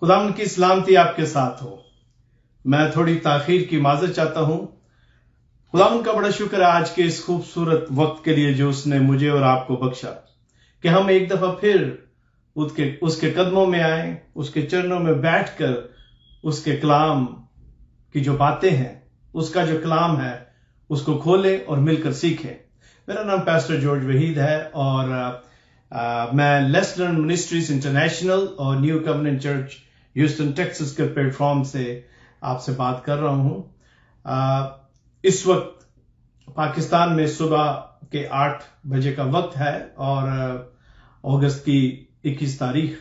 خداوند کی سلامتی آپ کے ساتھ ہو۔ میں تھوڑی تاخیر کی معذرت چاہتا ہوں۔ خداوند کا بڑا شکر ہے آج کے اس خوبصورت وقت کے لیے جو اس نے مجھے اور آپ کو بخشا کہ ہم ایک دفعہ پھر اس کے قدموں میں آئیں، اس کے چرنوں میں بیٹھ کر اس کے کلام کی جو باتیں ہیں، اس کا جو کلام ہے، اس کو کھولیں اور مل کر سیکھیں۔ میرا نام پاسٹر جارج وحید ہے اور میں لیسلرن منسٹریز انٹرنیشنل اور نیو کونینٹ چرچ ہیوسٹن ٹیکساس کے پلیٹ فارم سے آپ سے بات کر رہا ہوں۔ اس وقت پاکستان میں صبح کے 8 بجے کا وقت ہے اور اگست کی 21 تاریخ۔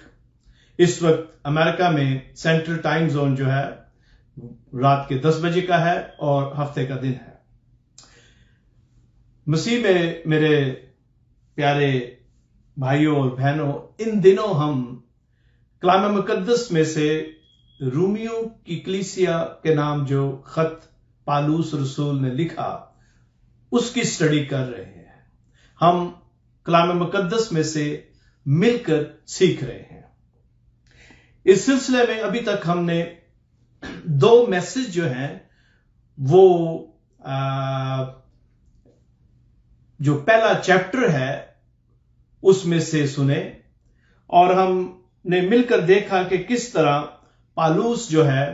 اس وقت امریکہ میں سینٹرل ٹائم زون جو ہے رات کے 10 بجے کا ہے اور ہفتے کا دن ہے۔ مسیح میں میرے پیارے بھائیوں اور بہنوں، ان دنوں ہم کلام مقدس میں سے رومیوں کی کلیسیا کے نام جو خط پالوس رسول نے لکھا اس کی سٹڈی کر رہے ہیں۔ ہم کلام مقدس میں سے مل کر سیکھ رہے ہیں۔ اس سلسلے میں ابھی تک ہم نے 2 میسج جو ہیں وہ جو پہلا چیپٹر ہے اس میں سے سنے اور ہم نے مل کر دیکھا کہ کس طرح پالوس جو ہے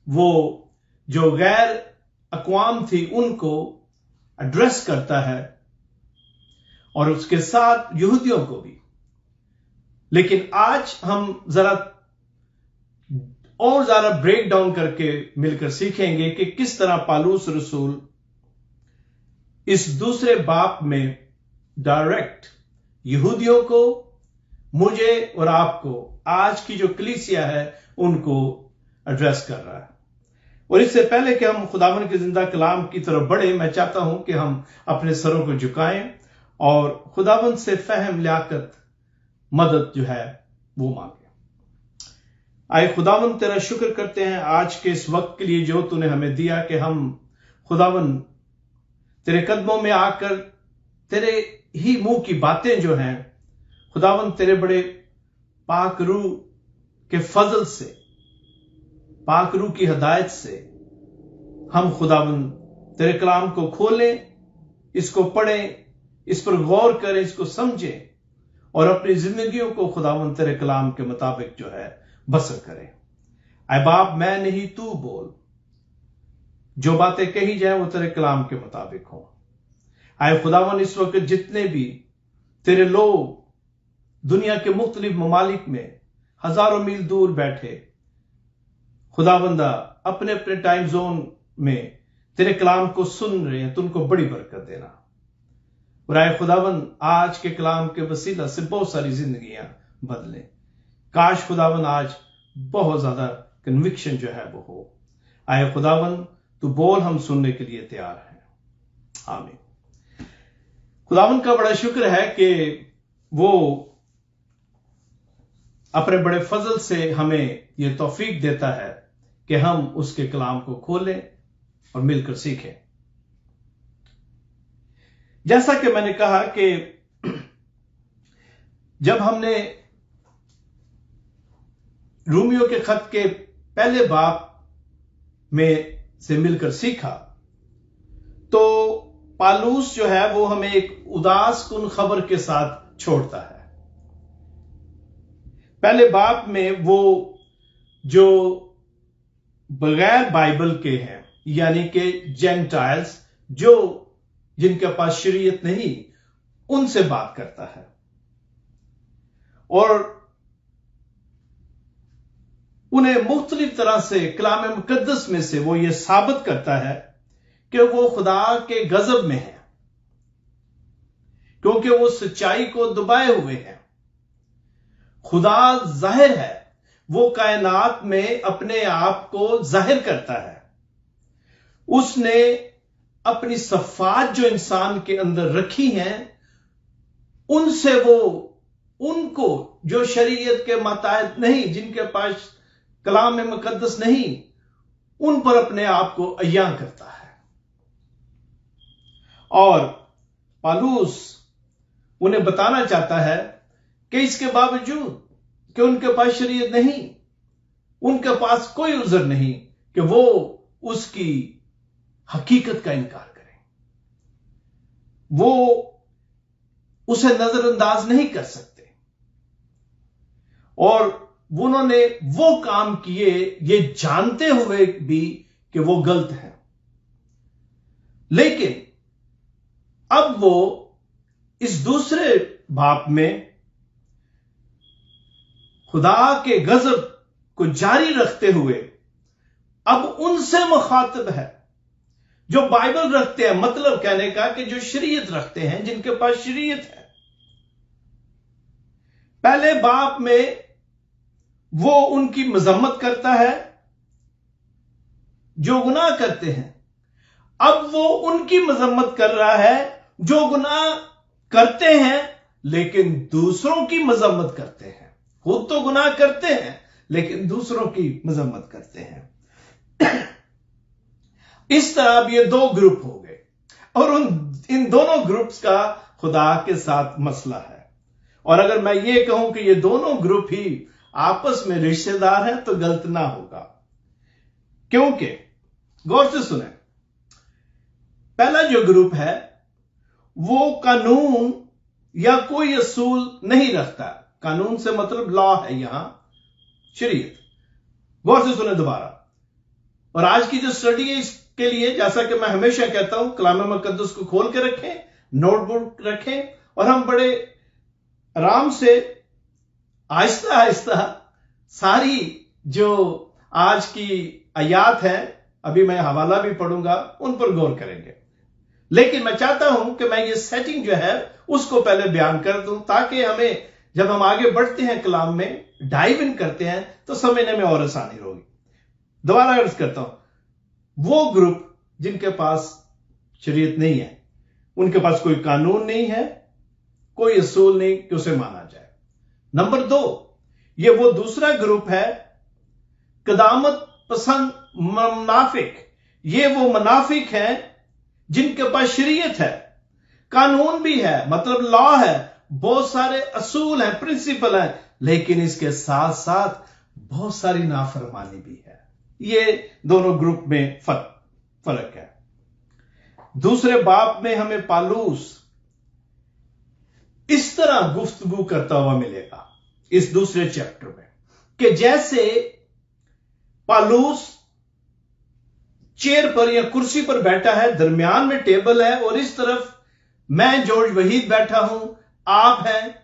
وہ جو غیر اقوام تھی ان کو ایڈریس کرتا ہے اور اس کے ساتھ یہودیوں کو بھی۔ لیکن آج ہم ذرا اور زیادہ بریک ڈاؤن کر کے مل کر سیکھیں گے کہ کس طرح پالوس رسول اس دوسرے باب میں ڈائریکٹ یہودیوں کو، مجھے اور آپ کو، آج کی جو کلیسیا ہے ان کو ایڈریس کر رہا ہے۔ اور اس سے پہلے کہ ہم خداوند کے زندہ کلام کی طرف بڑھیں، میں چاہتا ہوں کہ ہم اپنے سروں کو جھکائیں اور خداوند سے فہم، لیاقت، مدد جو ہے وہ مانگیں۔ آئے خداوند تیرا شکر کرتے ہیں آج کے اس وقت کے لیے جو تو نے ہمیں دیا کہ ہم خداوند تیرے قدموں میں آ کر تیرے ہی منہ کی باتیں جو ہیں خداوند تیرے بڑے پاک روح کے فضل سے، پاک روح کی ہدایت سے ہم خداوند تیرے کلام کو کھولیں، اس کو پڑھیں، اس پر غور کریں، اس کو سمجھیں اور اپنی زندگیوں کو خداوند تیرے کلام کے مطابق جو ہے بسر کریں۔ اے باپ، میں نہیں تو بول، جو باتیں کہی جائیں وہ تیرے کلام کے مطابق ہوں۔ اے خداوند، اس وقت جتنے بھی تیرے لوگ دنیا کے مختلف ممالک میں ہزاروں میل دور بیٹھے خداوندہ اپنے اپنے ٹائم زون میں تیرے کلام کو سن رہے ہیں، تو ان کو بڑی برکت دینا۔ اور اے خداوند، آج کے کلام کے وسیلہ سے بہت ساری زندگیاں بدلیں۔ کاش خداوند آج بہت زیادہ کنوکشن جو ہے وہ ہو۔ اے خداوند تو بول، ہم سننے کے لیے تیار ہیں۔ آمین۔ خداوند کا بڑا شکر ہے کہ وہ اپنے بڑے فضل سے ہمیں یہ توفیق دیتا ہے کہ ہم اس کے کلام کو کھولیں اور مل کر سیکھیں۔ جیسا کہ میں نے کہا کہ جب ہم نے رومیو کے خط کے پہلے باب میں سے مل کر سیکھا تو پالوس جو ہے وہ ہمیں ایک اداس کن خبر کے ساتھ چھوڑتا ہے۔ پہلے باب میں وہ جو بغیر بائبل کے ہیں، یعنی کہ جینٹائلز، جو جن کے پاس شریعت نہیں، ان سے بات کرتا ہے اور انہیں مختلف طرح سے کلام مقدس میں سے وہ یہ ثابت کرتا ہے کہ وہ خدا کے غضب میں ہیں، کیونکہ وہ سچائی کو دبائے ہوئے ہیں۔ خدا ظاہر ہے، وہ کائنات میں اپنے آپ کو ظاہر کرتا ہے۔ اس نے اپنی صفات جو انسان کے اندر رکھی ہیں، ان سے وہ ان کو جو شریعت کے ماتحت نہیں، جن کے پاس کلام مقدس نہیں، ان پر اپنے آپ کو عیاں کرتا ہے۔ اور پالوس انہیں بتانا چاہتا ہے کہ اس کے باوجود کہ ان کے پاس شریعت نہیں، उनके पास कोई उज़र नहीं कि वो उसकी हकीकत का इनकार करें। वो उसे नजरअंदाज नहीं कर सकते और उन्होंने वो काम किए ये जानते हुए भी कि वो गलत है। लेकिन अब वो इस दूसरे बाप में खुदा के गजब को जारी रखते हुए अब उनसे मुखातिब है जो बाइबल रखते हैं, मतलब कहने का कि जो शरीयत रखते हैं, जिनके पास शरीयत है। पहले बाप में वो उनकी मजम्मत करता है जो गुनाह करते हैं, अब वो उनकी मजम्मत कर रहा है जो गुनाह करते हैं लेकिन दूसरों की मजम्मत करते हैं। खुद तो गुनाह करते हैं लेकिन दूसरों की मजम्मत करते हैं। इस तरह अब ये दो ग्रुप हो गए और इन दोनों ग्रुप्स का खुदा के साथ मसला है। और अगर मैं ये कहूं कि ये दोनों ग्रुप ही आपस में रिश्तेदार हैं तो गलत ना होगा, क्योंकि गौर से सुने, पहला जो ग्रुप है वो कानून या कोई असूल नहीं रखता। कानून से मतलब लॉ है, यहां शरीयत। गौर से सुने दोबारा। और आज की जो स्टडी है इसके लिए, जैसा कि मैं हमेशा कहता हूं, कलाम मुकद्दस को खोल के रखें, नोटबुक रखें और हम बड़े आराम से आहिस्ता आहिस्ता सारी जो आज की आयात है, अभी मैं हवाला भी पढ़ूंगा, उन पर गौर करेंगे। लेकिन मैं चाहता हूं कि मैं ये सेटिंग जो है उसको पहले बयान कर दूं, ताकि हमें जब हम आगे बढ़ते हैं कलाम में, डाइव इन करते हैं, तो समझने में और आसानी होगी। दोबारा अर्ज करता हूं, वो ग्रुप जिनके पास शरीयत नहीं है, उनके पास कोई कानून नहीं है, कोई असूल नहीं कि उसे माना जाए। नंबर 2, ये वो दूसरा ग्रुप है कदामत पसंद मुनाफिक। ये वो मुनाफिक हैं जिनके पास शरीयत है, कानून भी है, मतलब लॉ है, बहुत सारे असूल हैं, प्रिंसिपल हैं, लेकिन इसके साथ साथ बहुत सारी नाफरमानी भी है। ये दोनों ग्रुप में फर्क है। दूसरे बाप में हमें पालूस इस तरह गुफ्तगू करता हुआ मिलेगा इस दूसरे चैप्टर में, कि जैसे पालूस चेयर पर या कुर्सी पर बैठा है, दरमियान में टेबल है और इस तरफ मैं जॉर्ज वहीद बैठा हूं, आप हैं।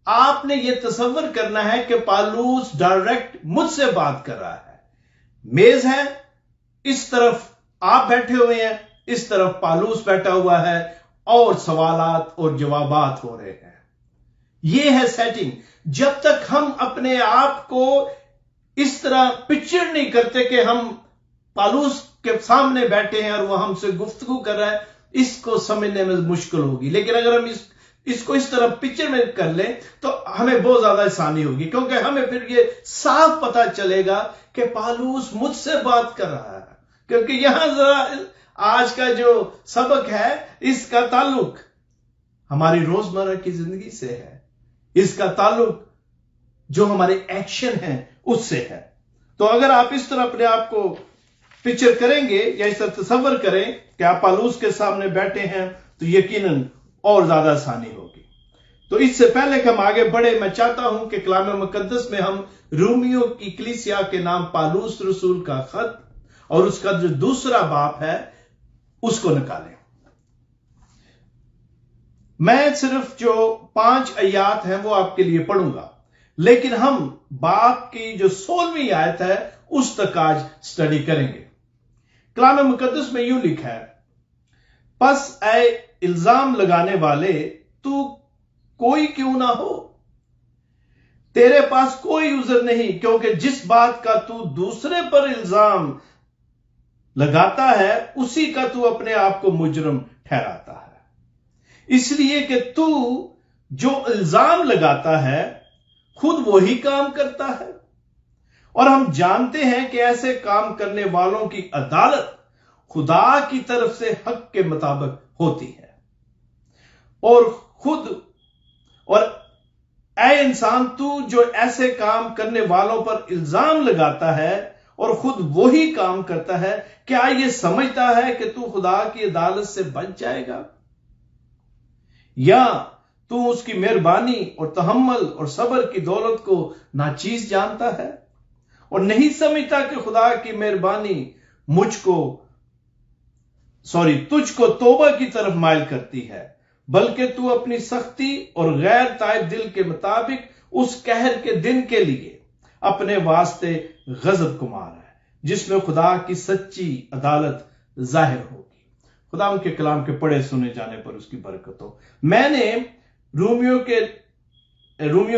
आपने यह तसव्वुर करना है कि पालूस डायरेक्ट मुझसे बात कर रहा है। मेज है, इस तरफ आप बैठे हुए हैं, इस तरफ पालूस बैठा हुआ है और सवालात और जवाबात हो रहे हैं। यह है सेटिंग। जब तक हम अपने आप को इस तरह पिक्चर नहीं करते कि हम पालूस के सामने बैठे हैं और वह हमसे गुफ्तगू कर रहा है, इसको समझने में मुश्किल होगी। लेकिन अगर हम इसको इस तरह पिक्चर में कर लें तो हमें बहुत ज्यादा आसानी होगी, क्योंकि हमें फिर ये साफ पता चलेगा कि पालूस मुझसे बात कर रहा है। क्योंकि यहां जरा आज का जो सबक है इसका ताल्लुक हमारी रोजमर्रा की जिंदगी से है, इसका ताल्लुक जो हमारे एक्शन हैं उससे है। तो अगर आप इस तरह अपने आप को पिक्चर करेंगे या इस तरह तसव्वुर करें कि आप पालूस के सामने बैठे हैं, तो यकीनन और ज्यादा आसानी होगी। तो इससे पहले कि हम आगे बढ़े, मैं चाहता हूं कि कलाम मुकद्दस में हम रोमियो की कलीसिया के नाम पालूस रसूल का खत और उसका जो दूसरा बाप है उसको निकालें। मैं सिर्फ जो 5 आयात हैं वो आपके लिए पढ़ूंगा, लेकिन हम बाप की जो 16वीं आयत है उस तक आज स्टडी करेंगे। कलाम मुकद्दस में यूं लिखा है, पस ऐ इल्जाम लगाने वाले, तू कोई क्यों ना हो, तेरे पास कोई उज़र नहीं, क्योंकि जिस बात का तू दूसरे पर इल्जाम लगाता है उसी का तू अपने आप को मुजरम ठहराता है। इसलिए कि तू जो इल्जाम लगाता है खुद वही काम करता है, और हम जानते हैं कि ऐसे काम करने वालों की अदालत खुदा की तरफ से हक के मुताबिक होती है। और ऐ इंसान, तू जो ऐसे काम करने वालों पर इल्जाम लगाता है और खुद वही काम करता है, क्या ये समझता है कि तू खुदा की अदालत से बच जाएगा? या तू उसकी मेहरबानी और तहम्मुल और सब्र की दौलत को नाचीज जानता है और नहीं समझता कि खुदा की मेहरबानी तुझको तौबा की तरफ माइल करती है, बल्कि तू अपनी सख्ती और गैर ताइब दिल के मुताबिक उस कहर के दिन के लिए अपने वास्ते गजब को मारा है, जिसमें खुदा की सच्ची अदालत जाहिर होगी। खुदा उनके कलाम के पढ़े सुने जाने पर उसकी बरकत हो। मैंने रोमियो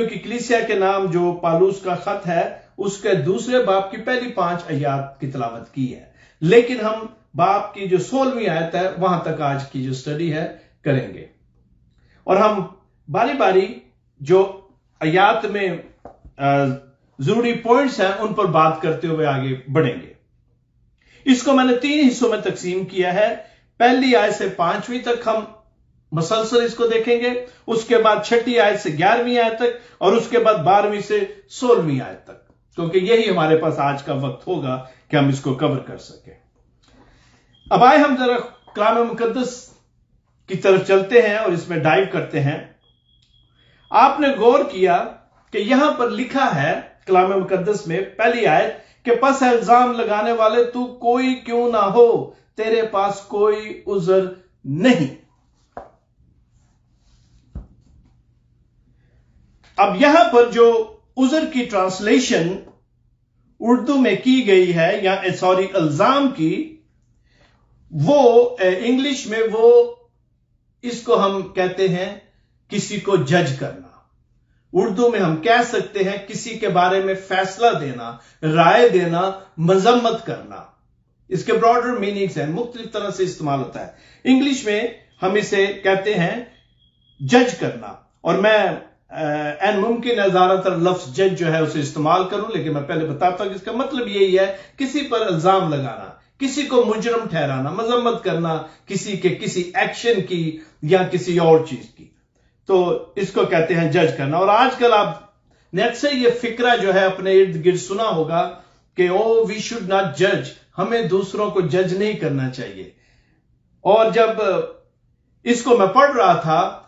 की कलीसिया के नाम जो पालूस का खत है, उसके दूसरे बाब की पहली 5 आयत की तिलावत की है, लेकिन हम बाब की जो 16वीं आयत है वहां तक आज की जो स्टडी है करेंगे, और हम बारी बारी जो आयत में जरूरी पॉइंट्स हैं उन पर बात करते हुए आगे बढ़ेंगे। इसको मैंने 3 हिस्सों में तकसीम किया है। पहली आयत से 5वीं तक हम मसलसल इसको देखेंगे, उसके बाद 6ठी आयत से 11वीं आयत तक, और उसके बाद 12वीं से 16वीं आयत तक, क्योंकि यही हमारे पास आज का वक्त होगा कि हम इसको कवर कर सके। अब आए हम जरा कलाम मुकद्दस की तरफ चलते हैं और इसमें डाइव करते हैं। आपने गौर किया कि यहां पर लिखा है कलाम मुकद्दस में पहली आयत कि पस इल्जाम लगाने वाले तू कोई क्यों ना हो, तेरे पास कोई उज़र नहीं। अब यहां पर जो उज़र की ट्रांसलेशन उर्दू में की गई है, या इल्जाम की, वो इंग्लिश में वो इसको हम कहते हैं किसी को जज करना। उर्दू में हम कह सकते हैं किसी के बारे में फैसला देना, राय देना, मजम्मत करना। इसके ब्रॉडर मीनिंग्स हैं, मुख्तलिफ तरह से इस्तेमाल होता है। इंग्लिश में हम इसे कहते हैं जज करना, और मैं एन मुमकिन है ज्यादातर लफ्ज जज जो है उसे इस्तेमाल करूं, लेकिन मैं पहले बताता हूं कि इसका मतलब यही है किसी पर इल्जाम लगाना, किसी को मुजरम ठहराना, मजम्मत करना किसी के किसी एक्शन की या किसी और चीज की, तो इसको कहते हैं जज करना। और आजकल आप नेट से ये फिक्रा जो है अपने इर्द गिर्द सुना होगा कि ओ वी शुड नॉट जज, हमें दूसरों को जज नहीं करना चाहिए। और जब इसको मैं पढ़ रहा था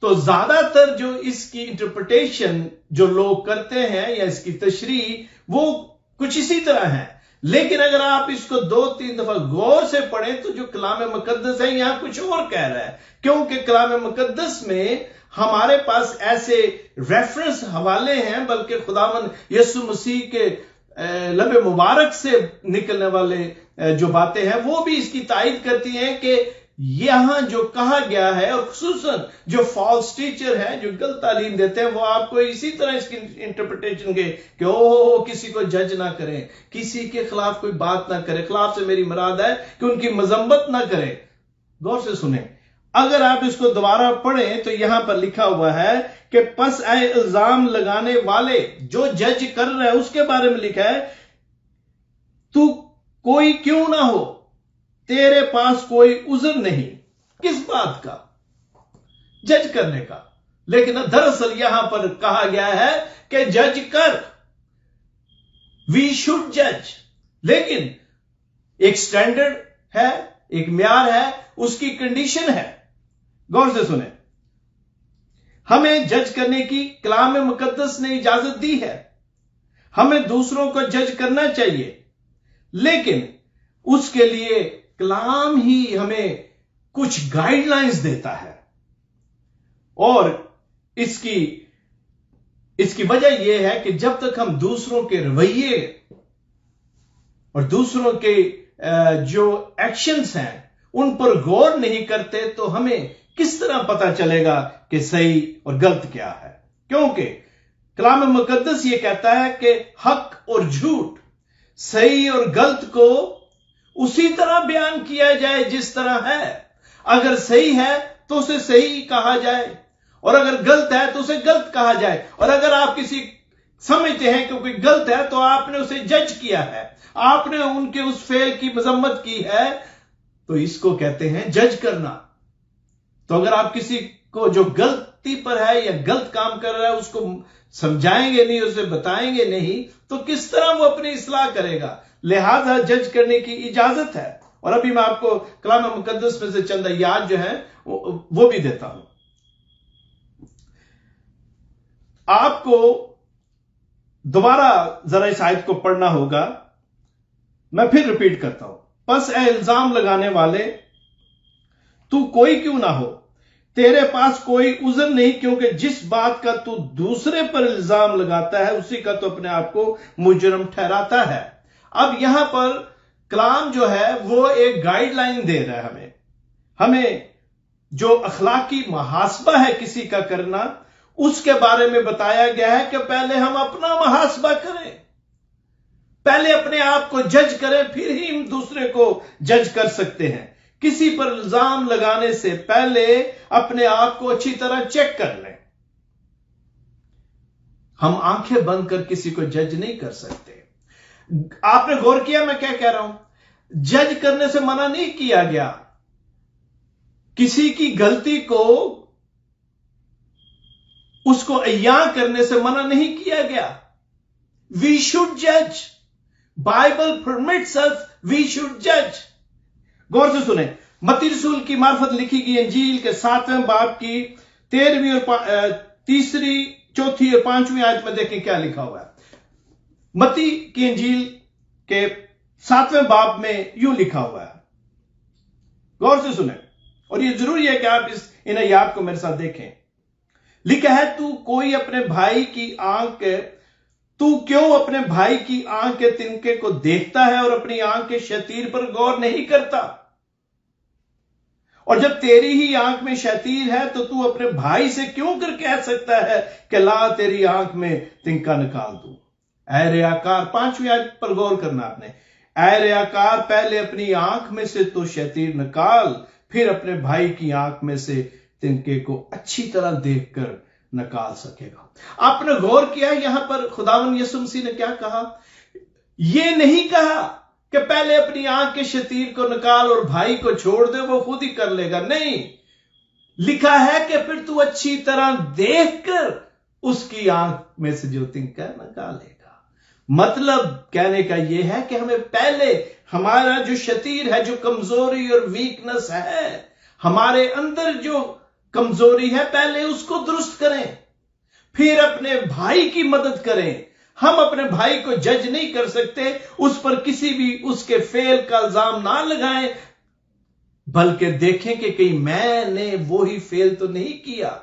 तो ज्यादातर जो इसकी इंटरप्रिटेशन जो लोग करते हैं या इसकी तशरीह वो कुछ इसी तरह है, लेकिन अगर आप इसको 2-3 दफा गौर से पढ़ें तो जो कलाम मुकद्दस है यहां कुछ और कह रहा है, क्योंकि कलाम मुकद्दस में हमारे पास ऐसे रेफरेंस हवाले हैं, बल्कि खुदावन यीशु मसीह के लबे मुबारक से निकलने वाले जो बातें हैं वो भी इसकी तायद करती हैं कि यहां जो कहा गया है, और खुसूसन जो फॉल्स टीचर हैं जो गलत तालीम देते हैं, वो आपको इसी तरह इसकी इंटरप्रिटेशन के कि ओहो किसी को जज ना करें, किसी के खिलाफ कोई बात ना करें। खिलाफ से मेरी मुराद है कि उनकी मजम्मत ना करें। गौर से सुने, अगर आप इसको दोबारा पढ़ें तो यहां पर लिखा हुआ है कि पस ऐ इल्जाम लगाने वाले, जो जज कर रहा है उसके बारे में लिखा है तू कोई क्यों ना हो, तेरे पास कोई उज़र नहीं। किस बात का? जज करने का। लेकिन दरअसल यहां पर कहा गया है कि जज कर, वी शुड जज, लेकिन एक स्टैंडर्ड है, एक म्यार है, उसकी कंडीशन है। गौर से सुने, हमें जज करने की कलाम मुकद्दस ने इजाजत दी है, हमें दूसरों को जज करना चाहिए, लेकिन उसके लिए कलाम ही हमें कुछ गाइडलाइंस देता है। और इसकी वजह यह है कि जब तक हम दूसरों के रवैये और दूसरों के जो एक्शंस हैं उन पर गौर नहीं करते तो हमें किस तरह पता चलेगा कि सही और गलत क्या है। क्योंकि कलाम मुकद्दस ये कहता है कि हक और झूठ, सही और गलत को उसी तरह बयान किया जाए जिस तरह है। अगर सही है तो उसे सही कहा जाए, और अगर गलत है तो उसे गलत कहा जाए। और अगर आप किसी समझते हैं कि कोई गलत है तो आपने उसे जज किया है, आपने उनके उस फेल की मजम्मत की है, तो इसको कहते हैं जज करना। तो अगर आप किसी کو جو غلطی پر ہے یا غلط کام کر رہا ہے اس کو سمجھائیں گے نہیں، اسے بتائیں گے نہیں، تو کس طرح وہ اپنی اصلاح کرے گا؟ لہذا جج کرنے کی اجازت ہے۔ اور ابھی میں آپ کو کلام مقدس میں سے چند آیات جو ہیں وہ بھی دیتا ہوں۔ آپ کو دوبارہ ذرا اس آیت کو پڑھنا ہوگا، میں پھر ریپیٹ کرتا ہوں۔ پس اے الزام لگانے والے، تو کوئی کیوں نہ ہو، تیرے پاس کوئی عذر نہیں، کیونکہ جس بات کا تو دوسرے پر الزام لگاتا ہے اسی کا تو اپنے آپ کو مجرم ٹھہراتا ہے۔ اب یہاں پر کلام جو ہے وہ ایک گائیڈ لائن دے رہا ہے ہمیں جو اخلاقی محاسبہ ہے کسی کا کرنا، اس کے بارے میں بتایا گیا ہے کہ پہلے ہم اپنا محاسبہ کریں، پہلے اپنے آپ کو جج کریں، پھر ہی ہم دوسرے کو جج کر سکتے ہیں۔ کسی پر الزام لگانے سے پہلے اپنے آپ کو اچھی طرح چیک کر لیں۔ ہم آنکھیں بند کر کسی کو جج نہیں کر سکتے۔ آپ نے غور کیا میں کیا کہہ رہا ہوں؟ جج کرنے سے منع نہیں کیا گیا، کسی کی غلطی کو اس کو عیاں کرنے سے منع نہیں کیا گیا۔ We should judge. Bible permits us, we should judge. غور سے سنیں، متی رسول کی معرفت لکھی گئی انجیل کے 7ویں باب کی 13ویں اور تیسری، چوتھی اور 5ویں آیت میں دیکھیں کیا لکھا ہوا ہے۔ متی کی انجیل کے 7ویں باب میں یوں لکھا ہوا ہے، غور سے سنیں، اور یہ ضروری ہے کہ آپ ان آیات کو میرے ساتھ دیکھیں۔ لکھا ہے، تو کیوں اپنے بھائی کی آنکھ کے تنکے کو دیکھتا ہے اور اپنی آنکھ کے شتیر پر غور نہیں کرتا؟ اور جب تیری ہی آنکھ میں شتیر ہے تو اپنے بھائی سے کیوں کر کہہ سکتا ہے کہ لا تیری آنکھ میں تنکا نکال دوں؟ اے ریاکار، 5ویں آیت پر غور کرنا آپ نے، اے ریاکار، پہلے اپنی آنکھ میں سے تو شتیر نکال، پھر اپنے بھائی کی آنکھ میں سے تنکے کو اچھی طرح دیکھ کر نکال سکے گا۔ آپ نے غور کیا یہاں پر خداوند یسوع مسیح نے کیا کہا؟ یہ نہیں کہا کہ پہلے اپنی آنکھ کے شتیر کو نکال اور بھائی کو چھوڑ دے، وہ خود ہی کر لے گا۔ نہیں، لکھا ہے کہ پھر تو اچھی طرح دیکھ کر اس کی آنکھ میں سے جو تنکا نکالے گا۔ مطلب کہنے کا یہ ہے کہ ہمیں پہلے ہمارا جو شتیر ہے، جو کمزوری اور ویکنس ہے، ہمارے اندر جو کمزوری ہے، پہلے اس کو درست کریں، پھر اپنے بھائی کی مدد کریں۔ ہم اپنے بھائی کو جج نہیں کر سکتے، اس پر کسی بھی اس کے فعل کا الزام نہ لگائیں، بلکہ دیکھیں کہ کہیں میں نے وہی فعل تو نہیں کیا۔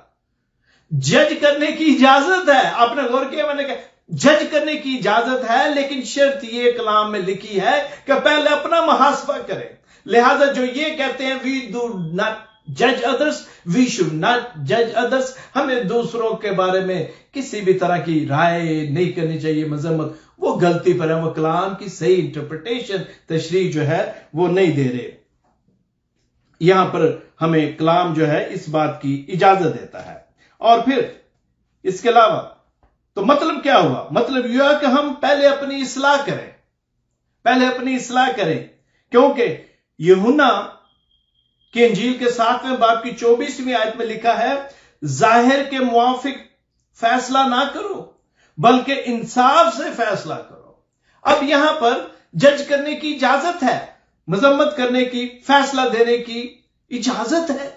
جج کرنے کی اجازت ہے، آپ نے غور کیا میں نے کہا جج کرنے کی اجازت ہے، لیکن شرط یہ کلام میں لکھی ہے کہ پہلے اپنا محاسبہ کریں۔ لہذا جو یہ کہتے ہیں we do not judge others, we should not judge others، ہمیں دوسروں کے بارے میں کسی بھی طرح کی رائے نہیں کرنی چاہیے، مذمت، وہ غلطی پر ہے، وہ کلام کی صحیح انٹرپریٹیشن، تشریح جو ہے وہ نہیں دے رہے۔ یہاں پر ہمیں کلام جو ہے اس بات کی اجازت دیتا ہے۔ اور پھر اس کے علاوہ تو مطلب کیا ہوا؟ مطلب یہ ہے کہ ہم پہلے اپنی اصلاح کریں، پہلے اپنی اصلاح کریں، کیونکہ یوحنا کی انجیل کے 7ویں باب کی 24ویں آیت میں لکھا ہے، ظاہر کے موافق فیصلہ نہ کرو بلکہ انصاف سے فیصلہ کرو۔ اب یہاں پر جج کرنے کی اجازت ہے، مذمت کرنے کی، فیصلہ دینے کی اجازت ہے،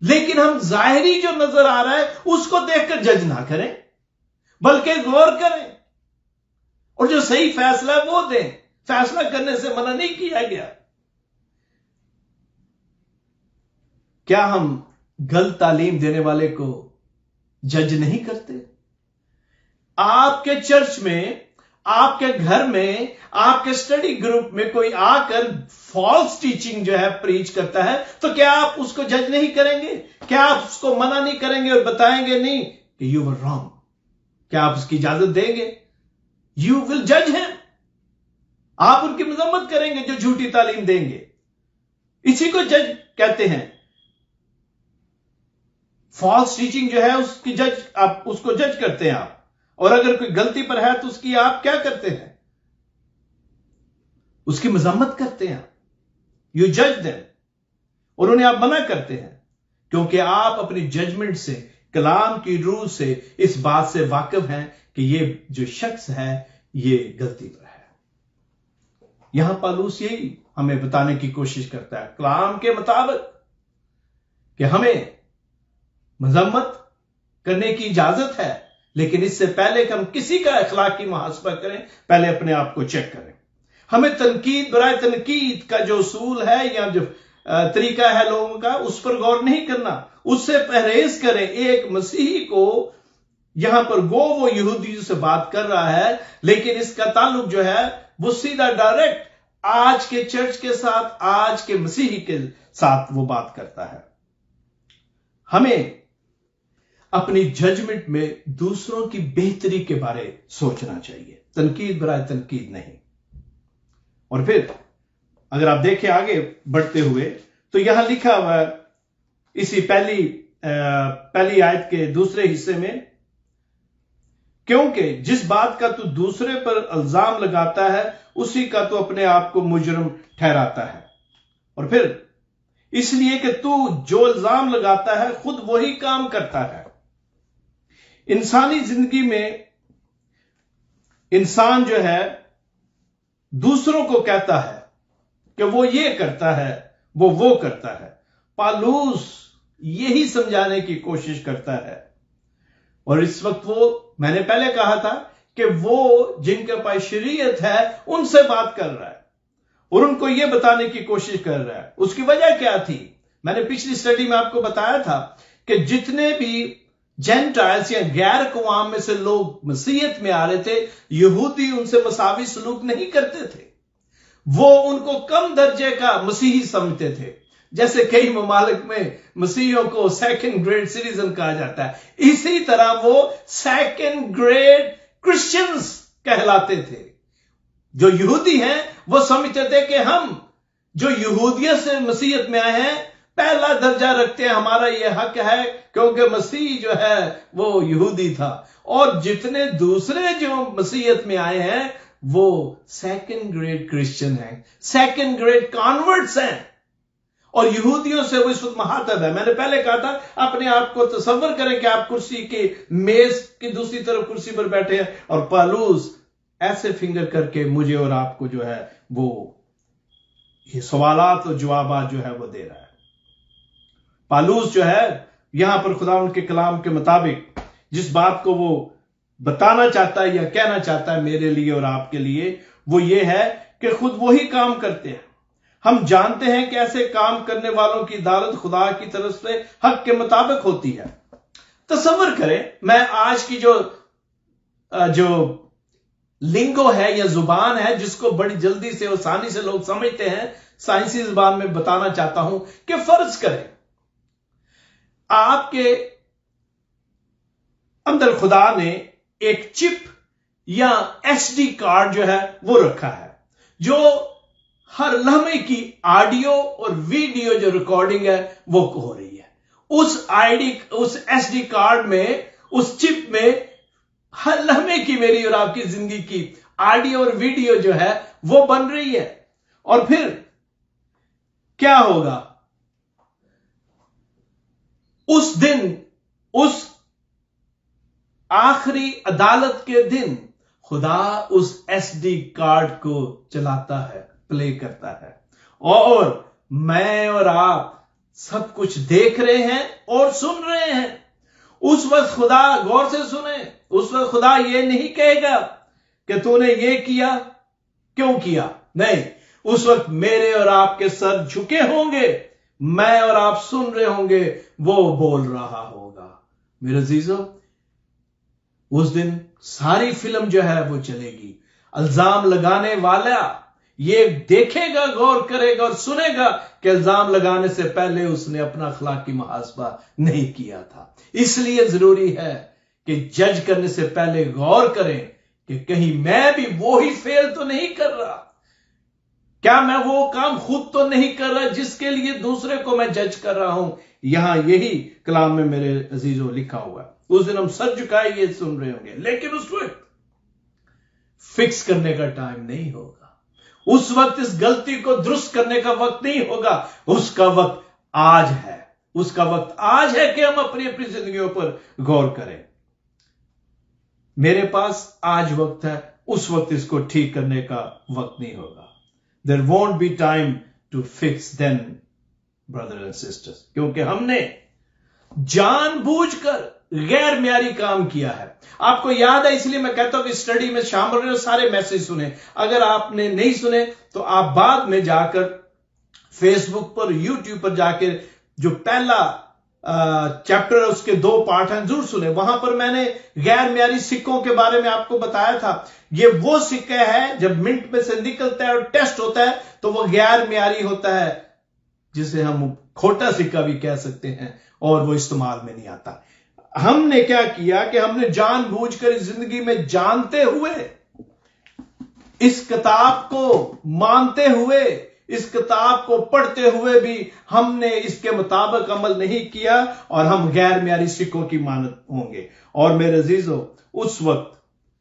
لیکن ہم ظاہری جو نظر آ رہا ہے اس کو دیکھ کر جج نہ کریں، بلکہ غور کریں اور جو صحیح فیصلہ ہے وہ دیں۔ فیصلہ کرنے سے منع نہیں کیا گیا۔ کیا ہم غلط تعلیم دینے والے کو جج نہیں کرتے؟ آپ کے چرچ میں، آپ کے گھر میں، آپ کے اسٹڈی گروپ میں کوئی آ کر فالس ٹیچنگ جو ہے پریچ کرتا ہے تو کیا آپ اس کو جج نہیں کریں گے؟ کیا آپ اس کو منع نہیں کریں گے اور بتائیں گے نہیں کہ یو ور رانگ؟ کیا آپ اس کی اجازت دیں گے؟ یو ول جج ہم، آپ ان کی مذمت کریں گے جو جھوٹی تعلیم دیں گے۔ اسی کو جج کہتے ہیں۔ فالس ٹیچنگ جو ہے اس کی جج، آپ اس کو جج کرتے ہیں آپ، اور اگر کوئی غلطی پر ہے تو اس کی آپ کیا کرتے ہیں؟ اس کی مذمت کرتے ہیں، یو جج دیم، اور انہیں آپ منع کرتے ہیں، क्योंकि आप अपनी जजमेंट से, कलाम की रूह से इस बात से वाकिफ हैं कि ये जो शख्स है ये गलती पर है। यहां पौलुस यही हमें बताने की कोशिश करता है कलाम के मुताबिक कि हमें मजम्मत करने की इजाजत है, लेकिन इससे पहले कि हम किसी का अखलाकी मुहासबा करें, पहले अपने आप को चेक करें। हमें तनकीद बराए तनकीद का जो उसूल है या जो तरीका है लोगों का, उस पर गौर नहीं करना, उससे परहेज करें। एक मसीही को यहां पर वो यहूदियों से बात कर रहा है, लेकिन इसका ताल्लुक जो है वो सीधा डायरेक्ट आज के चर्च के साथ, आज के मसीही के साथ वो बात करता है। हमें अपनी जजमेंट में दूसरों की बेहतरी के बारे सोचना चाहिए, तनकीद बराए तनकीद नहीं। और फिर अगर आप देखें आगे बढ़ते हुए तो यहां लिखा हुआ है इसी पहली आयत के दूसरे हिस्से में, क्योंकि जिस बात का तू दूसरे पर इल्जाम लगाता है उसी का तू अपने आप को मुजरिम ठहराता है। और फिर इसलिए कि तू जो इल्जाम लगाता है खुद वही काम करता है। इंसानी जिंदगी में इंसान जो है दूसरों को कहता है कि वो ये करता है, वो करता है। पौलुस यही समझाने की कोशिश करता है। और इस वक्त वो, मैंने पहले कहा था कि वो जिनके पास शरीयत है उनसे बात कर रहा है और उनको ये बताने की कोशिश कर रहा है। उसकी वजह क्या थी? मैंने पिछली स्टडी में आपको बताया था कि जितने भी जेंटाइल्स या गैर कौम में से लोग मसीहत में आ रहे थे, यहूदी उनसे मसावी सलूक नहीं करते थे। वो उनको कम दर्जे का मसीही समझते थे। जैसे कई ममालिक में मसीहियों को सेकंड ग्रेड सिटीजन कहा जाता है, इसी तरह वो सेकंड ग्रेड क्रिश्चियंस कहलाते थे। जो यहूदी हैं वो समझते थे कि हम जो यहूदियत से मसीहत में आए हैं पहला दर्जा रखते हैं, हमारा ये हक है क्योंकि मसीह जो है वो यहूदी था। और जितने दूसरे जो मसीहत में आए हैं वो सेकंड ग्रेड क्रिश्चियन हैं, सेकंड ग्रेड कॉन्वर्ट्स हैं। और यहूदियों से वो इस वक्त महातब है। मैंने पहले कहा था अपने आप को तसव्वुर करें कि आप कुर्सी की मेज की दूसरी तरफ कुर्सी पर बैठे हैं और पौलुस ऐसे फिंगर करके मुझे और आपको जो है वो ये सवालात और जवाबात जो है वो दे रहा है। पौलुस जो है यहां पर खुदा उनके कलाम के मुताबिक जिस बात को वो बताना चाहता है या कहना चाहता है मेरे लिए और आपके लिए, वो ये है कि खुद वही काम करते हैं। हम जानते हैं कि ऐसे काम करने वालों की अदालत खुदा की तरफ से हक के मुताबिक होती है। तसव्वुर करें, मैं आज की जो लिंगो है या जुबान है जिसको बड़ी जल्दी से आसानी से लोग समझते हैं, साइंसी जुबान में बताना चाहता हूं कि फर्ज करें आपके अंदर खुदा ने एक चिप या एसडी कार्ड जो है वो रखा है, जो हर लम्हे की ऑडियो और वीडियो जो रिकॉर्डिंग है वो हो रही है। उस एसडी कार्ड में, उस चिप में हर लम्हे की मेरी और आपकी जिंदगी की ऑडियो और वीडियो जो है वो बन रही है। और फिर क्या होगा? उस दिन, उस आखिरी अदालत के दिन खुदा उस एसडी कार्ड को चलाता है, प्ले करता है, और मैं और आप सब कुछ देख रहे हैं और सुन रहे हैं। उस वक्त खुदा, गौर से सुने, उस वक्त खुदा ये नहीं कहेगा कि तूने ये किया, क्यों किया, नहीं। उस वक्त मेरे और आपके सर झुके होंगे, मैं और आप सुन रहे होंगे, वो बोल रहा होगा। मेरे अजीजों, उस दिन सारी फिल्म जो है वो चलेगी। इल्जाम लगाने वाला ये देखेगा, गौर करेगा और सुनेगा कि इल्जाम लगाने से पहले उसने अपना अखलाकी मुहासबा नहीं किया था। इसलिए जरूरी है कि जज करने से पहले गौर करें कि कहीं मैं भी वो ही फेल तो नहीं कर रहा, क्या मैं वो काम खुद तो नहीं कर रहा जिसके लिए दूसरे को मैं जज कर रहा हूं। यहां यही कलाम में मेरे अजीजों लिखा हुआ है। उस दिन हम सर झुकाए ये सुन रहे होंगे, लेकिन उस वक्त फिक्स करने का टाइम नहीं होगा। उस वक्त इस गलती को दुरुस्त करने का वक्त नहीं होगा, उसका वक्त आज है। उसका वक्त आज है कि हम अपनी अपनी जिंदगियों पर गौर करें। मेरे पास आज वक्त है, उस वक्त इसको ठीक करने का वक्त नहीं होगा। There won't be time to fix then brother and sisters, क्योंकि हमने जानबूझकर गैर म्यारी काम किया है। आपको याद है, इसलिए मैं कहता हूं कि स्टडी में शामिल रहे, सारे मैसेज सुने। अगर आपने नहीं सुने तो आप बाद में जाकर फेसबुक पर, यूट्यूब पर जाकर जो पहला चैप्टर है उसके 2 पार्ट हैं, जरूर सुने। वहां पर मैंने गैर म्यारी सिक्कों के बारे में आपको बताया था। ये वो सिक्के हैं जब मिंट में से निकलता है और टेस्ट होता है तो वो गैर म्यारी होता है, जिसे हम खोटा सिक्का भी कह सकते हैं, और वो इस्तेमाल में नहीं आता। हमने क्या किया कि हमने जानबूझकर इस जिंदगी में जानते हुए, इस किताब को मानते हुए, इस किताब को पढ़ते हुए भी हमने इसके मुताबिक अमल नहीं किया, और हम गैर म्यारी सिक्कों की मानत होंगे। और मेरे अजीजों, उस वक्त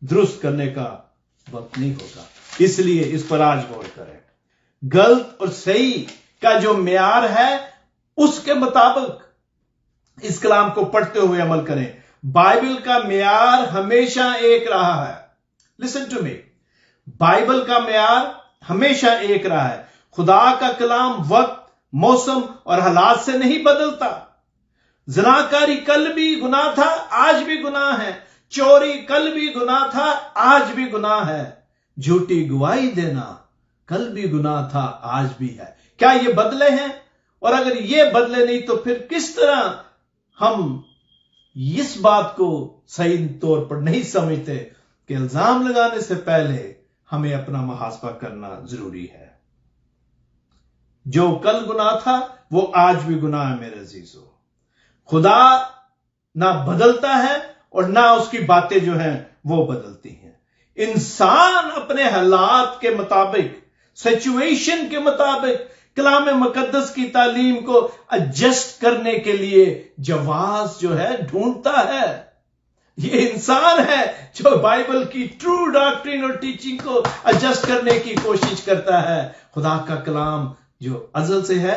दुरुस्त करने का वक्त नहीं होगा। इसलिए इस पर आज गौर करें। गलत और सही का जो म्यार है उसके मुताबिक इस कलाम को पढ़ते हुए अमल करें। बाइबल का म्यार हमेशा एक रहा है। लिसन टू मी, बाइबल का म्यार हमेशा एक रहा है। खुदा का कलाम वक्त, मौसम और हालात से नहीं बदलता। ज़िनाकारी कल भी गुनाह था, आज भी गुनाह है। चोरी कल भी गुनाह था, आज भी गुनाह है। झूठी गवाही देना कल भी गुनाह था, आज भी है। क्या ये बदले हैं? और अगर ये बदले नहीं तो फिर किस तरह हम इस बात को सही तौर पर नहीं समझते कि इल्जाम लगाने से पहले हमें अपना मुहासबा करना जरूरी है। जो कल गुनाह था वो आज भी गुनाह है। मेरे अजीजों, खुदा ना बदलता है और ना उसकी बातें जो हैं वो बदलती हैं। इंसान अपने हालात के मुताबिक, सिचुएशन के मुताबिक कलाम मुकद्दस की तालीम को एडजस्ट करने के लिए जवाब जो है ढूंढता है। ये इंसान है जो बाइबल की ट्रू डॉक्ट्रिन और टीचिंग को एडजस्ट करने की कोशिश करता है। खुदा का कलाम जो अज़ल से है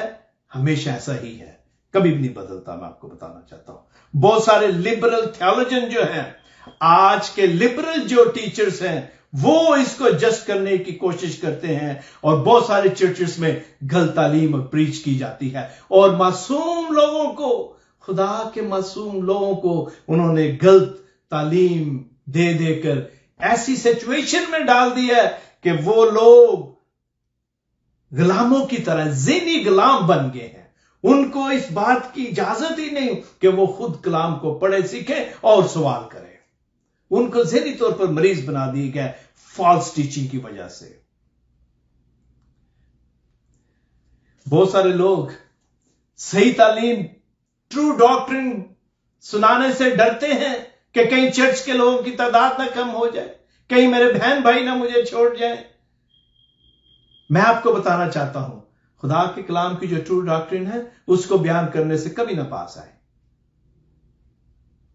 हमेशा ऐसा ही है, कभी भी नहीं बदलता। मैं आपको बताना चाहता हूं, बहुत सारे लिबरल थियोलॉजन जो हैं, आज के लिबरल जो टीचर्स हैं, वो इसको एडजस्ट करने की कोशिश करते हैं, और बहुत सारे चर्चेस में गलत तालीम प्रीच की जाती है, और मासूम लोगों को, खुदा के मासूम लोगों को उन्होंने गलत तालीम दे देकर ऐसी सिचुएशन में डाल दिया है कि वो लोग गुलामों की तरह ज़हनी गुलाम बन गए हैं। उनको इस बात की इजाजत ही नहीं कि वो खुद कलाम को पढ़े, सीखे और सवाल करें। उनको ज़हनी तौर पर मरीज बना दिए गए फॉल्स टीचिंग की वजह से। बहुत सारे लोग सही तालीम, ट्रू डॉक्ट्रिन सुनाने से डरते हैं कि कहीं चर्च के लोगों की तादाद ना कम हो जाए, कहीं मेरे बहन भाई ना मुझे छोड़ जाए। मैं आपको बताना चाहता हूं, खुदा के कलाम की जो ट्रू डॉक्ट्रिन है उसको बयान करने से कभी ना पास आए,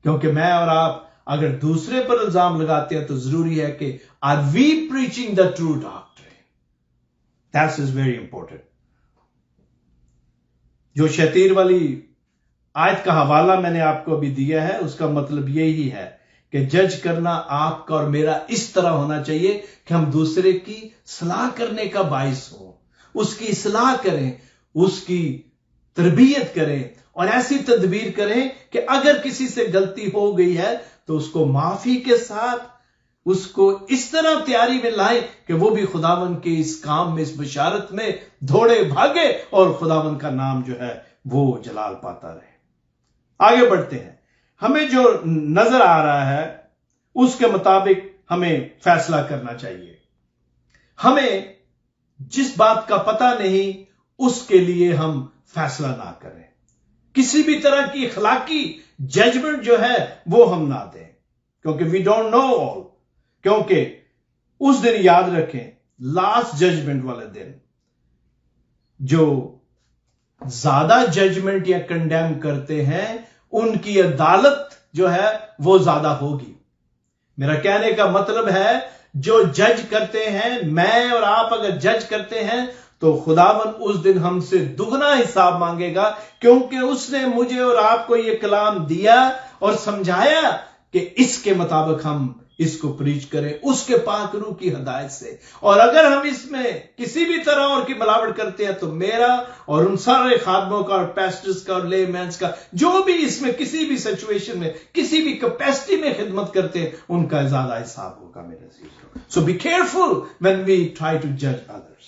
क्योंकि मैं और आप अगर दूसरे पर इल्जाम लगाते हैं तो जरूरी है कि are we preaching the true doctrine. That is very important. जो शतीर वाली आयत का हवाला मैंने आपको अभी दिया है, उसका मतलब यही है कि जज करना आपका और मेरा इस तरह होना चाहिए कि हम दूसरे की सलाह करने का बाइस हो, उसकी सलाह करें, उसकी तरबियत करें और ऐसी तदबीर करें कि अगर किसी से गलती हो गई है तो उसको माफी के साथ उसको इस तरह तैयारी में लाए कि वो भी खुदावन के इस काम में, इस बशारत में दौड़े भागे और खुदावन का नाम जो है वो जलाल पाता रहे। आगे बढ़ते हैं। हमें जो नजर आ रहा है उसके मुताबिक हमें फैसला करना चाहिए। हमें जिस बात का पता नहीं उसके लिए हम फैसला ना करें। किसी भी तरह की अखलाकी जजमेंट जो है वो हम ना दें, क्योंकि वी डोंट नो ऑल। क्योंकि उस दिन याद रखें, लास्ट जजमेंट वाले दिन जो ज्यादा जजमेंट या कंडेम करते हैं उनकी अदालत जो है वो ज्यादा होगी। मेरा कहने का मतलब है, जो जज करते हैं, मैं और आप अगर जज करते हैं تو خداوند اس دن ہم سے دگنا حساب مانگے گا، کیونکہ اس نے مجھے اور آپ کو یہ کلام دیا اور سمجھایا کہ اس کے مطابق ہم اس کو پریچ کریں اس کے پاک روح کی ہدایت سے۔ اور اگر ہم اس میں کسی بھی طرح اور کی ملاوٹ کرتے ہیں تو میرا اور ان سارے خادموں کا اور پیسٹرز کا اور لے مینس کا جو بھی اس میں کسی بھی سچویشن میں کسی بھی کیپیسٹی میں خدمت کرتے ہیں ان کا زیادہ حساب ہوگا میرے عزیزو۔ So be careful when we try to judge others۔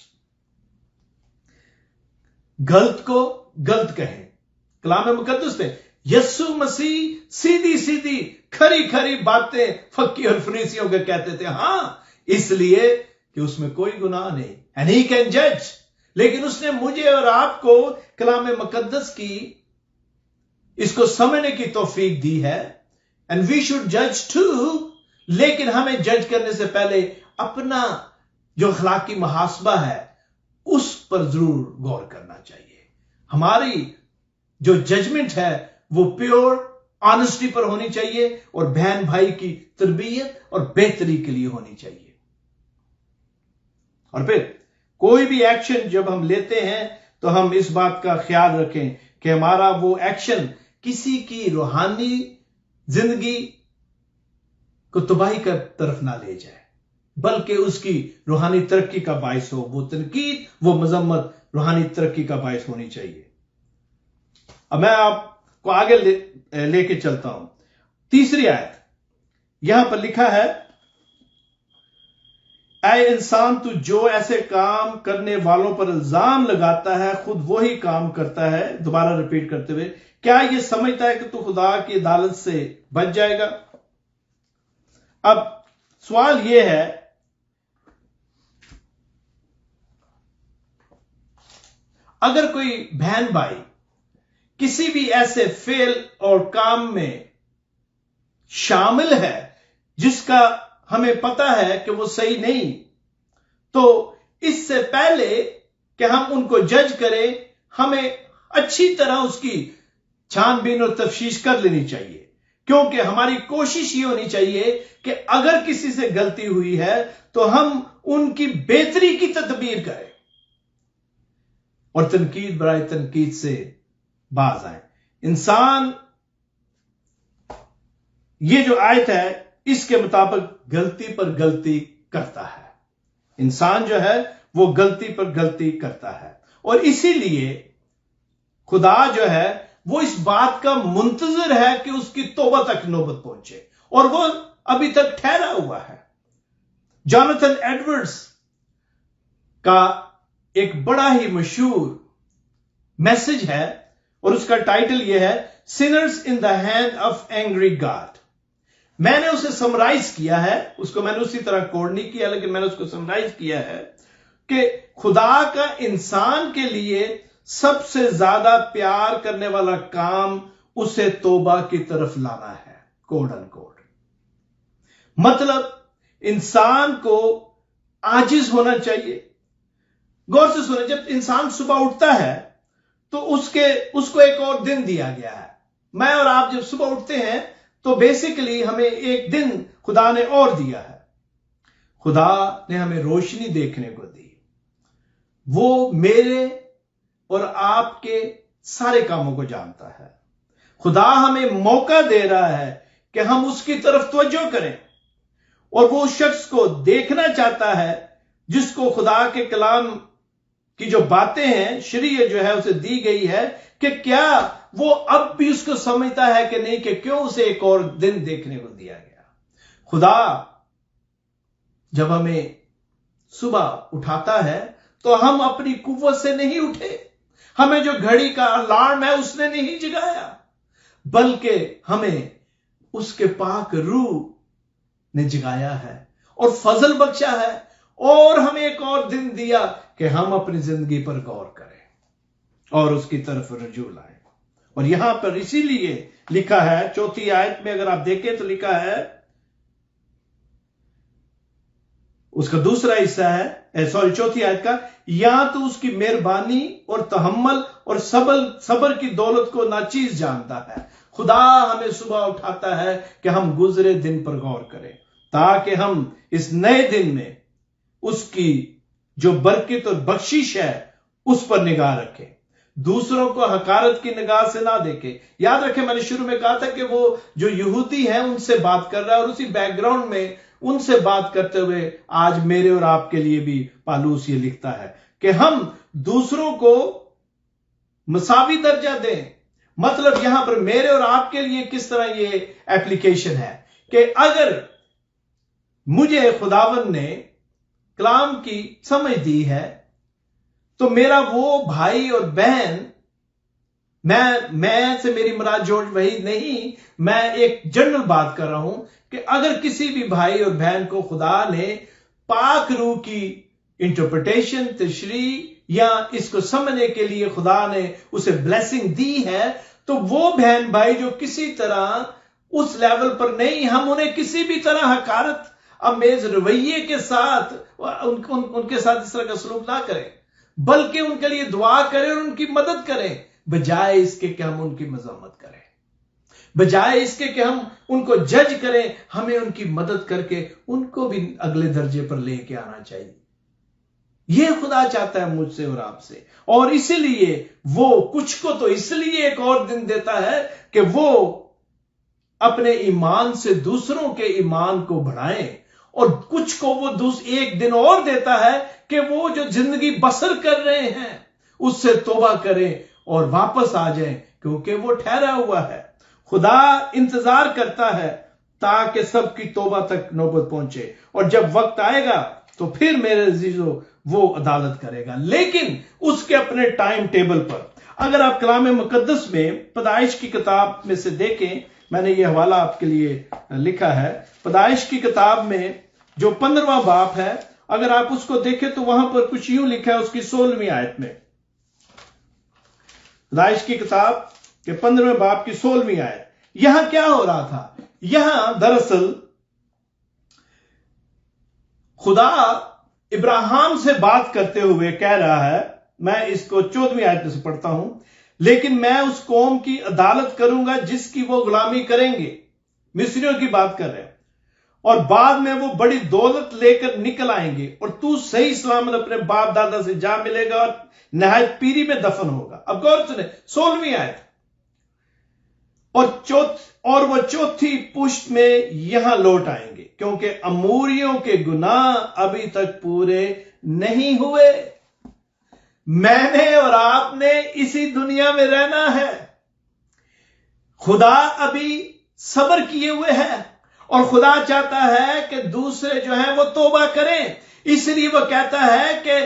غلط کو غلط کہیں۔ کلام مقدس میں یسوع مسیح سیدھی سیدھی کھری کھری باتیں فقی اور فریسیوں کے کہتے تھے، ہاں اس لیے کہ اس میں کوئی گناہ نہیں، and he can judge۔ لیکن اس نے مجھے اور آپ کو کلام مقدس کی اس کو سمجھنے کی توفیق دی ہے، and we should judge too۔ لیکن ہمیں جج کرنے سے پہلے اپنا جو اخلاقی محاسبہ ہے اس پر ضرور غور کرنا چاہیے۔ ہماری جو ججمنٹ ہے وہ پیور آنےسٹی پر ہونی چاہیے اور بہن بھائی کی تربیت اور بہتری کے لیے ہونی چاہیے۔ اور پھر کوئی بھی ایکشن جب ہم لیتے ہیں تو ہم اس بات کا خیال رکھیں کہ ہمارا وہ ایکشن کسی کی روحانی زندگی کو تباہی کی طرف نہ لے جائے بلکہ اس کی روحانی ترقی کا باعث ہو۔ وہ تنقید، وہ مذمت روحانی ترقی کا باعث ہونی چاہیے۔ اب میں آپ کو آگے لے کے چلتا ہوں۔ تیسری آیت یہاں پر لکھا ہے، اے انسان تو جو ایسے کام کرنے والوں پر الزام لگاتا ہے خود وہی کام کرتا ہے۔ دوبارہ ریپیٹ کرتے ہوئے، کیا یہ سمجھتا ہے کہ تو خدا کی عدالت سے بچ جائے گا؟ اب سوال یہ ہے، اگر کوئی بہن بھائی کسی بھی ایسے فعل اور کام میں شامل ہے جس کا ہمیں پتا ہے کہ وہ صحیح نہیں، تو اس سے پہلے کہ ہم ان کو جج کریں ہمیں اچھی طرح اس کی چھان بین اور تفتیش کر لینی چاہیے، کیونکہ ہماری کوشش یہ ہونی چاہیے کہ اگر کسی سے غلطی ہوئی ہے تو ہم ان کی بہتری کی تدبیر کریں اور تنقید برائے تنقید سے باز آئیں۔ انسان، یہ جو آیت ہے اس کے مطابق غلطی پر غلطی کرتا ہے۔ انسان جو ہے وہ غلطی پر غلطی کرتا ہے، اور اسی لیے خدا جو ہے وہ اس بات کا منتظر ہے کہ اس کی توبہ تک نوبت پہنچے، اور وہ ابھی تک ٹھہرا ہوا ہے۔ جوناتhan ایڈورڈز کا ایک بڑا ہی مشہور میسج ہے اور اس کا ٹائٹل یہ ہے، sinners in the hand of angry God. میں نے اسے سمرائز کیا ہے، اس کو میں نے اسی طرح کوڈ نہیں کیا لیکن میں نے اس کو سمرائز کیا ہے کہ خدا کا انسان کے لیے سب سے زیادہ پیار کرنے والا کام اسے توبہ کی طرف لانا ہے، کوڈ ان کوڈ۔ مطلب انسان کو عاجز ہونا چاہیے۔ غور سے سنیں، جب انسان صبح اٹھتا ہے تو اس کو ایک اور دن دیا گیا ہے۔ میں اور آپ جب صبح اٹھتے ہیں تو بیسیکلی ہمیں ایک دن خدا نے اور دیا ہے۔ خدا نے ہمیں روشنی دیکھنے کو دی، وہ میرے اور آپ کے سارے کاموں کو جانتا ہے۔ خدا ہمیں موقع دے رہا ہے کہ ہم اس کی طرف توجہ کریں، اور وہ شخص کو دیکھنا چاہتا ہے جس کو خدا کے کلام کی جو باتیں ہیں، شریعت جو ہے اسے دی گئی ہے، کہ کیا وہ اب بھی اس کو سمجھتا ہے کہ نہیں، کہ کیوں اسے ایک اور دن دیکھنے کو دیا گیا۔ خدا جب ہمیں صبح اٹھاتا ہے تو ہم اپنی قوت سے نہیں اٹھے، ہمیں جو گھڑی کا الارم ہے اس نے نہیں جگایا، بلکہ ہمیں اس کے پاک روح نے جگایا ہے اور فضل بخشا ہے، اور ہمیں ایک اور دن دیا کہ ہم اپنی زندگی پر غور کریں اور اس کی طرف رجوع لائیں۔ اور یہاں پر اسی لیے لکھا ہے، چوتھی آیت میں اگر آپ دیکھیں تو لکھا ہے، اس کا دوسرا حصہ ہے، چوتھی آیت کا، یا تو اس کی مہربانی اور تحمل اور صبر کی دولت کو ناچیز جانتا ہے۔ خدا ہمیں صبح اٹھاتا ہے کہ ہم گزرے دن پر غور کریں تاکہ ہم اس نئے دن میں اس کی जो बरकत और बख्शिश है उस पर निगाह रखे, दूसरों को हकारत की निगाह से ना देखे। याद रखें, मैंने शुरू में कहा था कि वो जो यहूदी हैं उनसे बात कर रहा है, और उसी बैकग्राउंड में उनसे बात करते हुए आज मेरे और आपके लिए भी पौलुस ये लिखता है कि हम दूसरों को मसावी दर्जा दें। मतलब यहां पर मेरे और आपके लिए किस तरह ये एप्लीकेशन है कि अगर मुझे खुदावन ने कलाम की समझ दी है तो मेरा वो भाई और बहन, मैं से मेरी मुराद जॉर्ज वही नहीं, मैं एक जनरल बात कर रहा हूं कि अगर किसी भी भाई और बहन को खुदा ने पाक रूह की इंटरप्रिटेशन, तशरीह या इसको समझने के लिए खुदा ने उसे ब्लेसिंग दी है, तो वो बहन भाई जो किसी तरह उस लेवल पर नहीं, हम उन्हें किसी भी तरह हकारत अमेज रवैये के साथ उनके साथ इस तरह का सलूक ना करें, बल्कि उनके लिए दुआ करें और उनकी मदद करें, बजाय इसके कि हम उनकी मजम्मत करें, बजाय इसके कि हम उनको जज करें। हमें उनकी मदद करके उनको भी अगले दर्जे पर लेके आना चाहिए। यह खुदा चाहता है मुझसे और आपसे, और इसीलिए वो कुछ को तो इसलिए एक और दिन देता है कि वो अपने ईमान से दूसरों के ईमान को बढ़ाएं, और कुछ को वो एक दिन और देता है कि वो जो जिंदगी बसर कर रहे हैं उससे तौबा करें और वापस आ जाएं, क्योंकि वो ठहरा हुआ है। खुदा इंतजार करता है ताकि सबकी तौबा तक नौबत पहुंचे, और जब वक्त आएगा तो फिर मेरे अजीजों वो अदालत करेगा, लेकिन उसके अपने टाइम टेबल पर। अगर आप कलाम मुकद्दस में पैदाइश की किताब में से देखें, मैंने ये हवाला आपके लिए लिखा है, पैदाइश की किताब में जो 15वां बाप है, अगर आप उसको देखें तो वहां पर कुछ यूं लिखा है उसकी 16वीं आयत में। पैदाइश की किताब के 15वें बाप की 16वीं आयत, यहां क्या हो रहा था? यहां दरअसल खुदा इब्राहिम से बात करते हुए कह रहा है, मैं इसको 14वीं आयत से पढ़ता हूं, लेकिन मैं उस कौम की अदालत करूंगा जिसकी वो गुलामी करेंगे, मिस्रियों की बात कर रहे हैं, और बाद में वो बड़ी दौलत लेकर निकल आएंगे, और तू सही सलामत अपने बाप दादा से जा मिलेगा और नहायत पीरी में दफन होगा। अब गौर सुने 16वीं आयत, और वो चौथी पुष्ट में यहां लौट आएंगे, क्योंकि अमूरियों के गुनाह अभी तक पूरे नहीं हुए। मैंने और आपने इसी दुनिया में रहना है। खुदा अभी सब्र किए हुए है, और खुदा चाहता है कि दूसरे जो हैं वो तौबा करें। इसलिए वो कहता है कि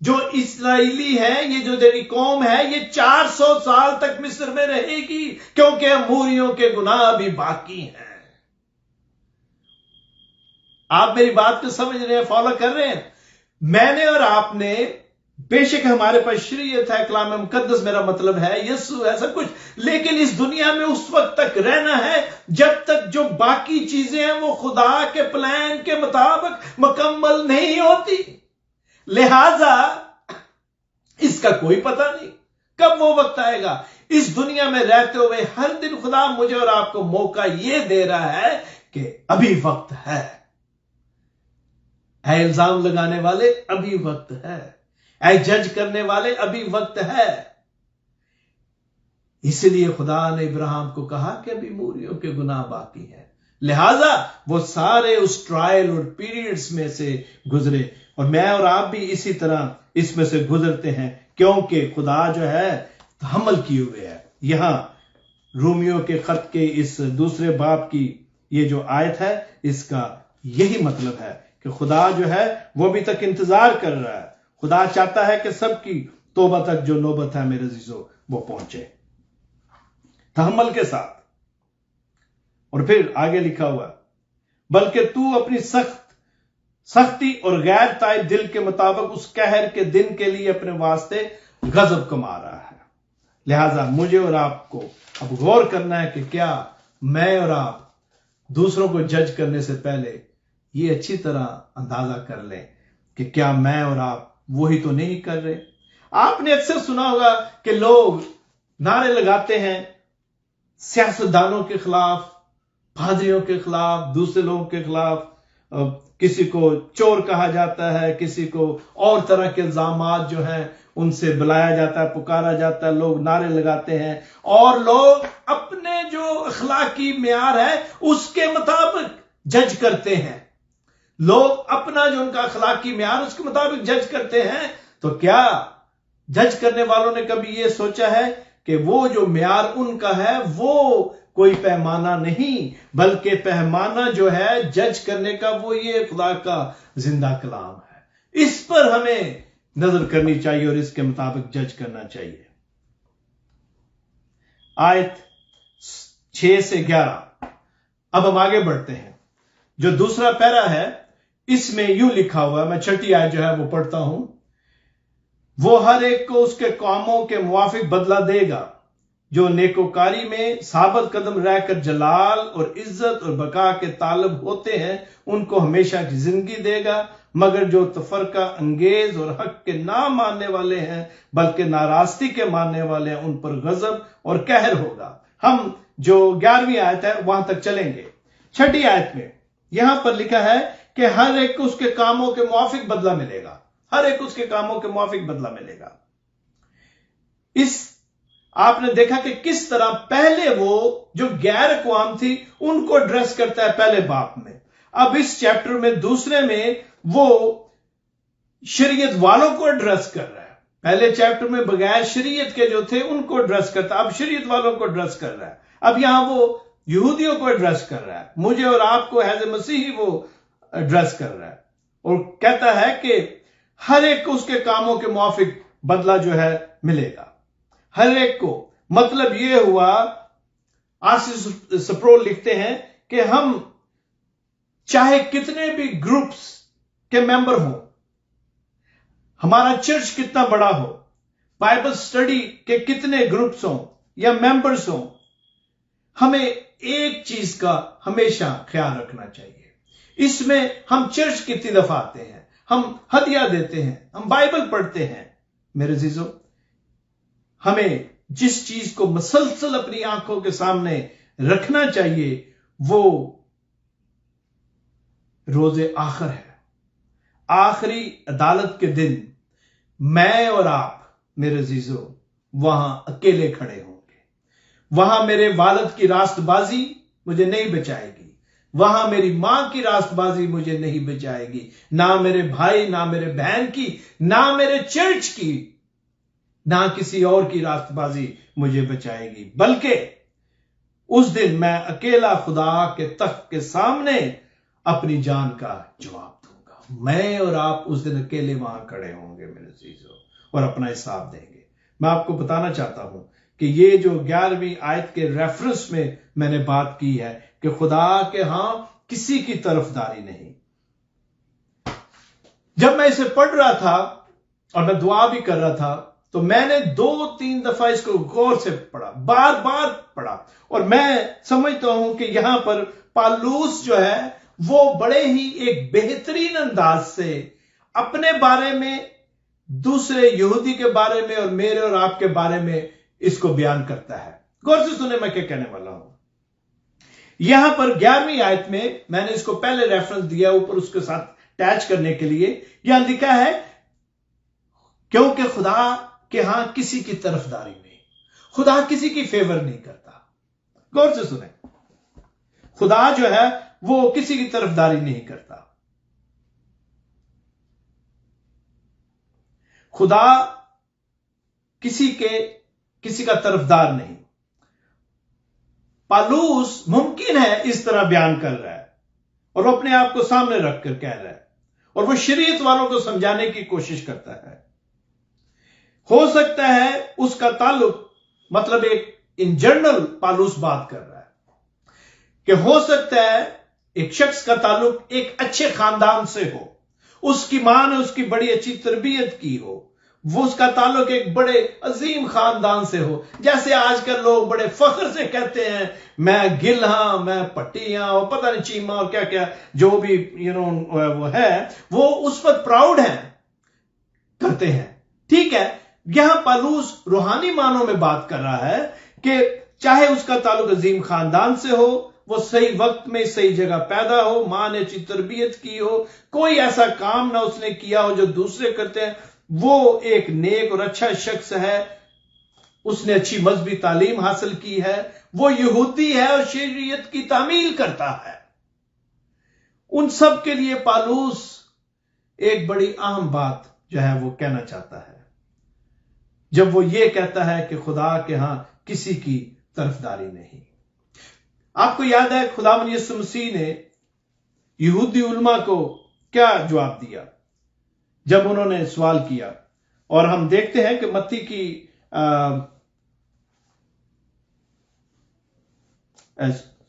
जो इस्राएली है, ये जो तेरी कौम है, ये 400 साल तक मिस्र में रहेगी, क्योंकि अमूरियों के गुनाह अभी बाकी हैं। आप मेरी बात को समझ रहे हैं, फॉलो कर रहे हैं? मैंने और आपने, बेशक हमारे पास शरीयत है, कलाम मुकद्दस मेरा मतलब है, यीशु है, सब कुछ, लेकिन इस दुनिया में उस वक्त तक रहना है जब तक जो बाकी चीजें हैं वो खुदा के प्लान के मुताबिक मुकम्मल नहीं होती। लिहाजा इसका कोई पता नहीं कब वो वक्त आएगा। इस दुनिया में रहते हुए हर दिन खुदा मुझे और आपको मौका ये दे रहा है कि अभी वक्त है। इल्जाम लगाने वाले, अभी वक्त है। जज करने वाले, अभी वक्त है। इसलिए खुदा ने इब्राहिम को कहा कि अभी मूरियों के गुनाह बाकी है, लिहाजा वो सारे उस ट्रायल और पीरियड्स में से गुजरे, और मैं और आप भी इसी तरह इसमें से गुजरते हैं, क्योंकि खुदा जो है हमल किए हुए है। यहां रोमियो के खत के इस दूसरे बाप की ये जो आयत है, इसका यही मतलब है कि खुदा जो है वो अभी तक इंतजार कर रहा है। खुदा चाहता है कि सबकी तौबा तक जो नौबत है मेरे अजीजों वो पहुंचे तहम्मुल के साथ। और फिर आगे लिखा हुआ, बल्कि तू अपनी सख्ती और गैर ताइब दिल के मुताबिक उस कहर के दिन के लिए अपने वास्ते गजब कमा रहा है। लिहाजा मुझे और आपको अब गौर करना है कि क्या मैं और आप दूसरों को जज करने से पहले ये अच्छी तरह अंदाजा कर लें कि क्या मैं और आप वही तो नहीं कर रहे। आपने अक्सर सुना होगा कि लोग नारे लगाते हैं सियासतदानों के खिलाफ, पादरियों के खिलाफ, दूसरे लोगों के खिलाफ, किसी को चोर कहा जाता है, किसी को और तरह के इल्जामात जो हैं उनसे बुलाया जाता है, पुकारा जाता है, लोग नारे लगाते हैं और लोग अपने जो अखलाकी मेयार है उसके मुताबिक जज करते हैं। लोग अपना जो उनका अखलाकी मेयार उसके मुताबिक जज करते हैं। तो क्या जज करने वालों ने कभी यह सोचा है कि वो जो मेयार उनका है वो कोई पैमाना नहीं, बल्कि पैमाना जो है जज करने का वो ये खुदा का जिंदा कलाम है। इस पर हमें नजर करनी चाहिए और इसके मुताबिक जज करना चाहिए। आयत 6 से 11। अब हम आगे बढ़ते हैं। जो दूसरा पैरा है इसमें यूं लिखा हुआ है, मैं छठी आयत जो है वो पढ़ता हूं। वो हर एक को उसके कामों के मुवाफिक बदला देगा, जो नेकोकारी में साबित कदम रहकर जलाल और इज्जत और बका के तालब होते हैं उनको हमेशा की जिंदगी देगा, मगर जो तफरका अंगेज और हक के ना मानने वाले हैं बल्कि नाराजगी के मानने वाले हैं उन पर गजब और कहर होगा। हम जो 11वीं आयत है वहां तक चलेंगे। छठी आयत में यहां पर लिखा है कि हर एक को उसके कामों के मुवाफिक बदला मिलेगा, हर एक उसके कामों के मुवाफिक बदला मिलेगा। इस आपने देखा कि किस तरह पहले वो जो गैर अक़वाम थी उनको ड्रेस करता है पहले बाप में। अब इस चैप्टर में दूसरे में वो शरीयत वालों को ड्रेस कर रहा है। पहले चैप्टर में बगैर शरीयत के जो थे उनको ड्रेस करता, अब शरीयत वालों को ड्रेस कर रहा है। अब यहां वो यहूदियों को ड्रेस कर रहा है, मुझे और आपको हैज़ मसीही वो ड्रेस कर रहा है और कहता है कि हर एक को उसके कामों के मुवाफिक बदला जो है मिलेगा। हर एक को, मतलब यह हुआ, आसिफ सप्रोल लिखते हैं कि हम चाहे कितने भी ग्रुप्स के मेंबर हों, हमारा चर्च कितना बड़ा हो, बाइबल स्टडी के कितने ग्रुप्स हों या मेंबर्स हों, हमें एक चीज का हमेशा ख्याल रखना चाहिए। इसमें हम चर्च कितनी दफा आते हैं, हम हदिया देते हैं, हम बाइबल पढ़ते हैं, मेरे अजीजों, हमें जिस चीज को मुसलसल अपनी आंखों के सामने रखना चाहिए वो रोजे आखिर है। आखिरी अदालत के दिन मैं और आप, मेरे अजीजों, वहां अकेले खड़े होंगे। वहां मेरे वालिद की रास्तबाजी मुझे नहीं बचाएगी, वहां मेरी मां की रास्तबाजी मुझे नहीं बचाएगी, ना मेरे भाई, ना मेरे बहन की, ना मेरे चर्च की, ना किसी और की रास्तबाजी मुझे बचाएगी, बल्कि उस दिन मैं अकेला खुदा के तख्त के सामने अपनी जान का जवाब दूंगा। मैं और आप उस दिन अकेले वहां खड़े होंगे मेरे अजीजों और अपना हिसाब देंगे। मैं आपको बताना चाहता हूं कि ये जो 11वीं आयत के रेफरेंस में मैंने बात की है कि खुदा के यहां किसी की तरफदारी नहीं। जब मैं इसे पढ़ रहा था और मैं दुआ भी कर रहा था तो मैंने 2-3 दफा इसको गौर से पढ़ा, बार बार पढ़ा, और मैं समझता हूं कि यहां पर पालूस जो है वो बड़े ही एक बेहतरीन अंदाज से अपने बारे में, दूसरे यहूदी के बारे में और मेरे और आपके बारे में इसको बयान करता है। गौर से सुने मैं क्या कहने वाला हूं। यहां पर 11वीं आयत में मैंने इसको पहले रेफरेंस दिया ऊपर उसके साथ अटैच करने के लिए। यहां लिखा है क्योंकि खुदा के यहां किसी की तरफदारी नहीं, खुदा किसी की फेवर नहीं करता। गौर से सुने, खुदा जो है वो किसी की तरफदारी नहीं करता। खुदा किसी का तरफदार नहीं। पालूस मुमकिन है इस तरह बयान कर रहा है और वो अपने आप को सामने रखकर कह रहा है और वो शरीयत वालों को समझाने की कोशिश करता है। हो सकता है उसका ताल्लुक, मतलब एक इन जनरल पालूस बात कर रहा है कि हो सकता है एक शख्स का ताल्लुक एक अच्छे खानदान से हो, उसकी मां ने उसकी बड़ी अच्छी तरबियत की हो, वो उसका ताल्लुक एक बड़े अजीम खानदान से हो। जैसे आजकल लोग बड़े फख्र से कहते हैं मैं गिल हां, मैं पट्टी हां, और पता नहीं चीमा और क्या क्या जो भी वो है, वो उस पर प्राउड है, करते हैं। ठीक है, यहां पालूस रूहानी मानों में बात कर रहा है कि चाहे उसका ताल्लुक अजीम खानदान से हो, वो सही वक्त में सही जगह पैदा हो, मां ने अच्छी तरबियत की हो, कोई ऐसा काम ना उसने किया हो जो दूसरे करते हैं, वो एक नेक और अच्छा शख्स है, उसने अच्छी मजहबी तालीम हासिल की है, वो यहूदी है और शरीयत की तामील करता है। उन सब के लिए पालूस एक बड़ी अहम बात जो है वो कहना चाहता है, जब वो ये कहता है कि खुदा के यहां किसी की तरफदारी नहीं। आपको याद है खुदावंद यीशु मसीह ने यहूदी उलमा को क्या जवाब दिया जब उन्होंने सवाल किया, और हम देखते हैं कि मत्ती की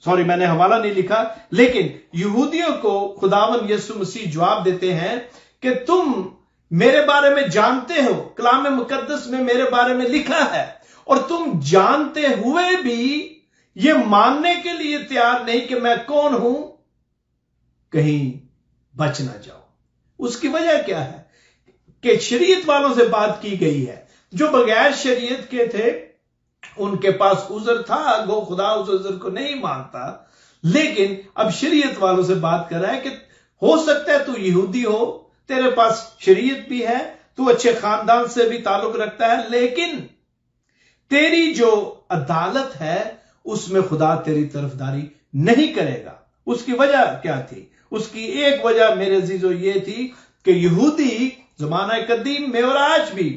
सॉरी मैंने हवाला नहीं लिखा, लेकिन यहूदियों को खुदावंद यीशु मसीह जवाब देते हैं कि तुम मेरे बारे में जानते हो, कलाम मुकद्दस में मेरे बारे में लिखा है, और तुम जानते हुए भी ये मानने के लिए तैयार नहीं कि मैं कौन हूं, कहीं बच ना जाओ। उसकी वजह क्या है कि शरीयत वालों से बात की गई है, जो बगैर शरीयत के थे उनके पास उज़र था, गो खुदा उस उज़र को नहीं मानता, लेकिन अब शरीयत वालों से बात कर रहा है कि हो सकता है तू यहूदी हो, तेरे पास शरीयत भी है, तू अच्छे खानदान से भी ताल्लुक रखता है, लेकिन तेरी जो अदालत है उसमें खुदा तेरी तरफदारी नहीं करेगा। उसकी वजह क्या थी? उसकी एक वजह मेरे अजीजों ये थी कि यहूदी जमाना कदीम में और आज भी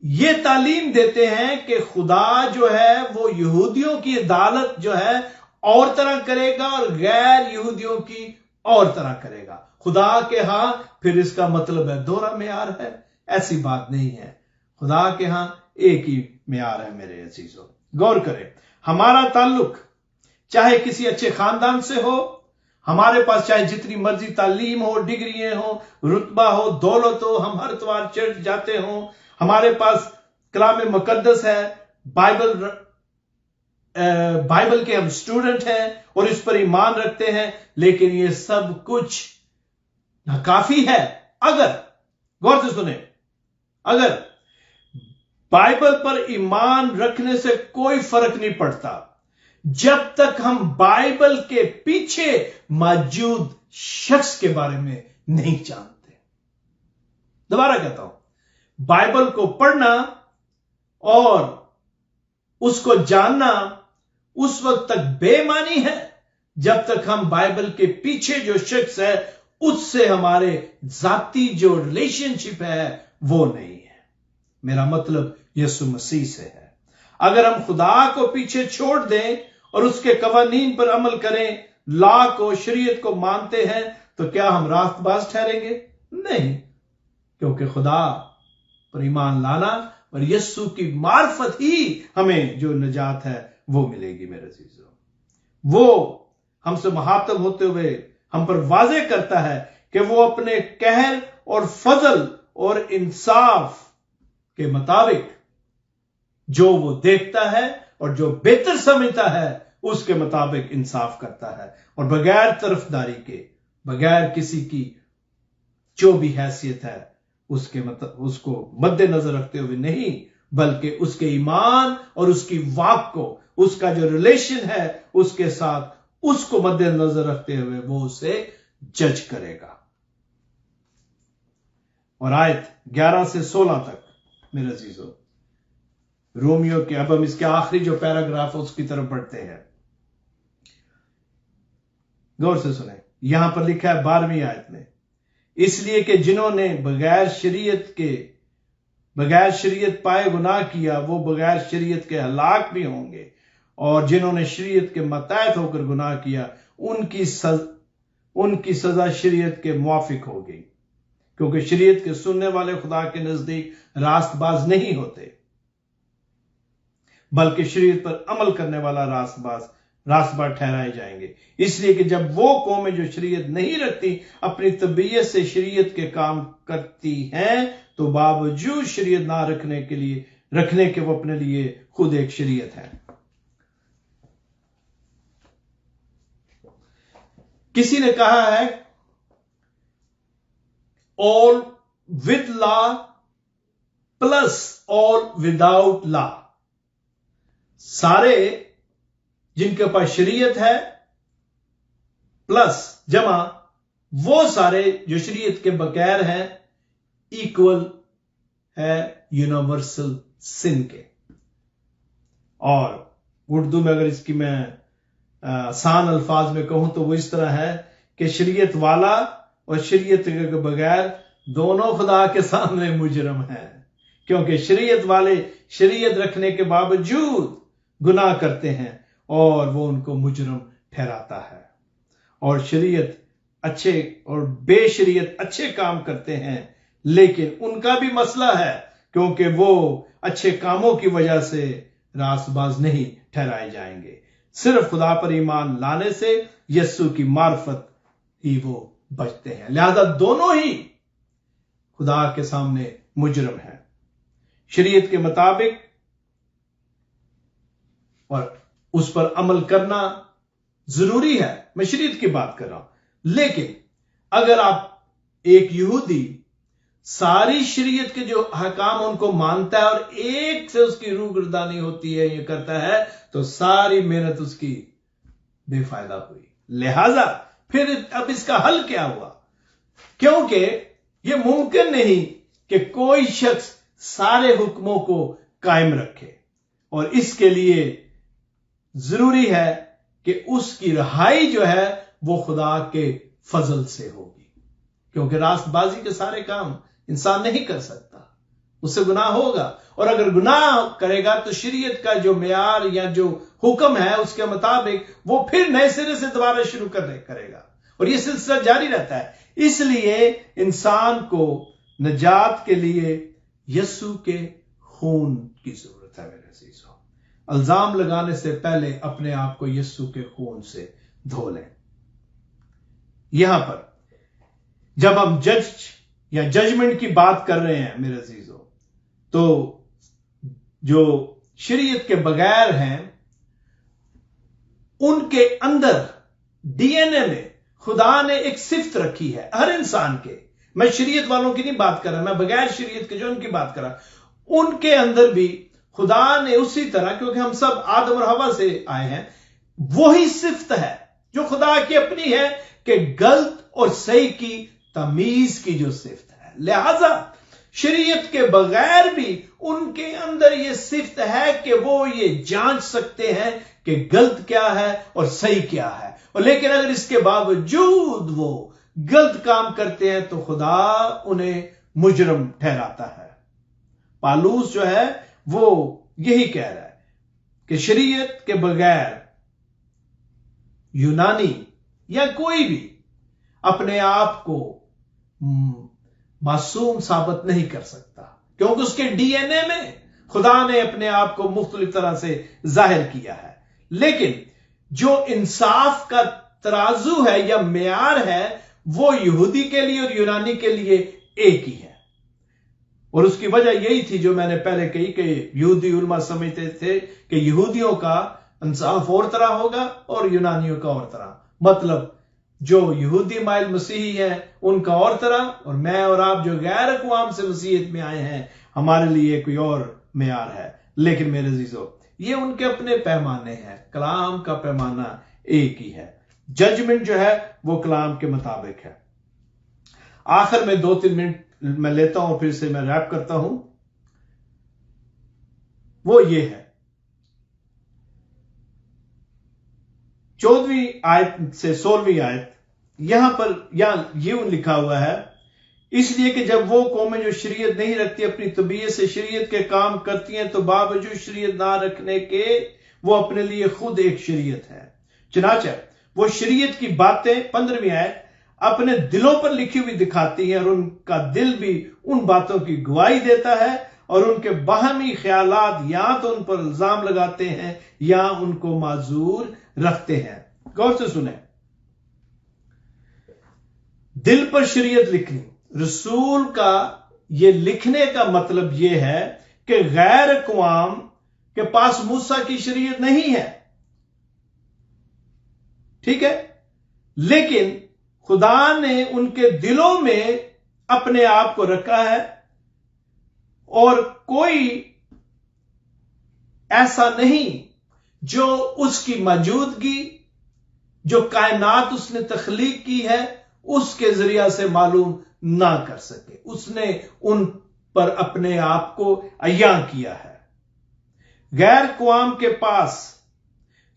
ये तालीम देते हैं कि खुदा जो है वो यहूदियों की अदालत जो है और तरह करेगा और गैर यहूदियों की और तरह करेगा। खुदा के यहां फिर इसका मतलब है दोहरा मेयार है, ऐसी बात नहीं है। खुदा के यहां एक ही मेयार है मेरे अजीजों। गौर करें, हमारा ताल्लुक चाहे किसी अच्छे खानदान से हो, हमारे पास चाहे जितनी मर्जी तालीम हो, डिग्रियां हो, रुतबा हो, दौलत हो, हम हर इतवार चर्च जाते हो, हमारे पास कलाम मुकद्दस है, बाइबल के हम स्टूडेंट हैं और इस पर ईमान रखते हैं, लेकिन ये सब कुछ नाकाफी है अगर, गौर से सुने, अगर बाइबल पर ईमान रखने से कोई फर्क नहीं पड़ता जब तक हम बाइबल के पीछे मौजूद शख्स के बारे में नहीं जानते। दोबारा कहता हूं, बाइबल को पढ़ना और उसको जानना उस वक्त तक बेमानी है जब तक हम बाइबल के पीछे जो शख्स है उससे हमारे जाती जो रिलेशनशिप है वो नहीं है। मेरा मतलब यीशु मसीह से है। अगर हम खुदा को पीछे छोड़ दें और उसके कवानीन पर अमल करें, ला को, शरीयत को मानते हैं, तो क्या हम रास्तबाज ठहरेंगे? नहीं, क्योंकि खुदा पर ईमान लाना और यीशु की मार्फत ही हमें जो निजात है वो मिलेगी। मेरे अजीजों, वो हमसे मुखातब होते हुए हम पर वाज़ेह करता है कि वो अपने कहर और फजल और इंसाफ के मुताबिक जो वो देखता है और जो बेहतर समझता है उसके मुताबिक इंसाफ करता है, और बगैर तरफदारी के, बगैर किसी की जो भी हैसियत है उसके उसको मद्देनजर रखते हुए नहीं, बल्कि उसके ईमान और उसकी वाक को, उसका जो रिलेशन है उसके साथ, उसको मद्देनजर रखते हुए वो उसे जज करेगा। और आयत 11 से 16 तक मेरे अजीजों, रोमियो के, अब हम इसके आखिरी जो पैराग्राफ है उसकी तरफ बढ़ते हैं। गौर से सुने, यहां पर लिखा है 12वीं आयत में, इसलिए कि जिन्होंने बगैर शरीयत पाए गुनाह किया वो बगैर शरीयत के हलाक भी होंगे, और जिन्होंने शरीयत के मतहत होकर गुनाह किया उनकी सजा शरीयत के मुआफिक होगी, क्योंकि शरीयत के सुनने वाले खुदा के नजदीक रास्तबाज नहीं होते, बल्कि शरीयत पर अमल करने वाला रास्तबाज ठहराए जाएंगे। इसलिए कि जब वो कौमें जो शरीयत नहीं रखती अपनी तबीयत से शरीयत के काम करती हैं, तो बावजूद शरीयत ना रखने के वो अपने लिए खुद एक शरीयत है। किसी ने कहा है all with law plus all without law, सारे जिनके पास शरीयत है प्लस जमा वो सारे जो शरीयत के बगैर हैं, इक्वल है यूनिवर्सल सिन के। और उर्दू में अगर इसकी मैं आसान अल्फाज में कहूं तो वो इस तरह है कि शरीयत वाला और शरीयत के बगैर दोनों खुदा के सामने मुजरम हैं, क्योंकि शरीयत वाले शरीयत रखने के बावजूद गुनाह करते हैं और वो उनको मुजरम ठहराता है। और शरीयत अच्छे और बेशरीयत अच्छे काम करते हैं, लेकिन उनका भी मसला है, क्योंकि वो अच्छे कामों की वजह से रासबाज नहीं ठहराए जाएंगे। सिर्फ खुदा पर ईमान लाने से, यस्सु की मार्फत ही वो बचते हैं। लिहाजा दोनों ही खुदा के सामने मुजरम है। शरीयत के मुताबिक और उस पर अमल करना जरूरी है, मैं शरीयत की बात कर रहा हूं। लेकिन अगर आप एक यहूदी सारी शरीयत के जो हकाम उनको मानता है और एक से उसकी रूगर्दानी होती है, ये करता है, तो सारी मेहनत उसकी बेफायदा हुई। लिहाजा फिर अब इसका हल क्या हुआ? क्योंकि यह मुमकिन नहीं कि कोई शख्स सारे हुक्मों को कायम रखे, और इसके लिए जरूरी है कि उसकी रहाई जो है वो खुदा के फजल से होगी, क्योंकि रास्तबाजी के सारे काम इंसान नहीं कर सकता, उससे गुनाह होगा। और अगर गुनाह करेगा तो शरीयत का जो मेयार या जो हुक्म है उसके मुताबिक वो फिर नए सिरे से दोबारा शुरू करेगा, और ये सिलसिला जारी रहता है। इसलिए इंसान को नजात के लिए यस्सु के खून की जरूरत है। मेरे अजीजों, इल्जाम लगाने से पहले अपने आप को यस्सु के खून से धो लें। यहां पर जब हम जजमेंट की बात कर रहे हैं मेरे अजीजों, तो जो शरीयत के बगैर हैं उनके अंदर डीएनए में खुदा ने एक सिफ्त रखी है हर इंसान के। मैं शरीयत वालों की नहीं बात कर रहा, मैं बगैर शरीयत के जो उनकी बात कर रहा। उनके अंदर भी खुदा ने उसी तरह, क्योंकि हम सब आदम और हवा से आए हैं, वही सिफ्त है जो खुदा की अपनी है कि गलत और सही की तमीज की जो सिफ्त है। लिहाजा शरीयत के बगैर भी उनके अंदर यह सिफ्त है कि वो ये जांच सकते हैं कि गलत क्या है और सही क्या है। और लेकिन अगर इसके बावजूद वो गलत काम करते हैं तो खुदा उन्हें मुजरम ठहराता है। पालूस जो है वो यही कह रहा है कि शरीयत के बगैर यूनानी या कोई भी अपने आप को मासूम साबित नहीं कर सकता, क्योंकि उसके डीएनए में खुदा ने अपने आप को मुख्तलिफ तरह से जाहिर किया है। लेकिन जो इंसाफ का तराजू है या मेयार है वो यहूदी के लिए और यूनानी के लिए एक ही है। और उसकी वजह यही थी जो मैंने पहले कही कि यहूदी उलमा समझते थे कि यहूदियों का इंसाफ और तरह होगा और यूनानियों का और तरह। मतलब जो यहूदी माइल मसीही हैं उनका और तरह, और मैं और आप जो गैर अक़वाम से मसीहत में आए हैं हमारे लिए कोई और मेयार है। लेकिन मेरे अजीजों, ये उनके अपने पैमाने हैं, कलाम का पैमाना एक ही है। जजमेंट जो है वो कलाम के मुताबिक है। आखिर में 2-3 मिनट मैं लेता हूं, फिर से मैं रैप करता हूं। वो ये है 14वीं आयत से 16वीं आयत। यहां पर यूं लिखा हुआ है, इसलिए कि जब वो कौमें जो शरीयत नहीं रखती अपनी तबीयत से शरीयत के काम करती हैं तो बावजूद शरीयत ना रखने के वो अपने लिए खुद एक शरीयत है। चनाचा वो शरीयत की बातें 15वीं आयत अपने दिलों पर लिखी हुई दिखाती हैं, और उनका दिल भी उन बातों की गवाही देता है, और उनके बाहमी ख्यालात या तो उन पर इल्जाम लगाते हैं या उनको माजूर रखते हैं। गौर से सुने, दिल पर शरीयत लिखनी, रसूल का ये लिखने का मतलब यह है कि गैर अक़वाम के पास मूसा की शरीयत नहीं है, ठीक है, लेकिन खुदा ने उनके दिलों में अपने आप को रखा है, और कोई ऐसा नहीं जो उसकी मौजूदगी जो कायनात उसने तख्लीक की है उसके जरिया से मालूम ना कर सके। उसने उन पर अपने आप को अय्यां किया है। गैर कौम के पास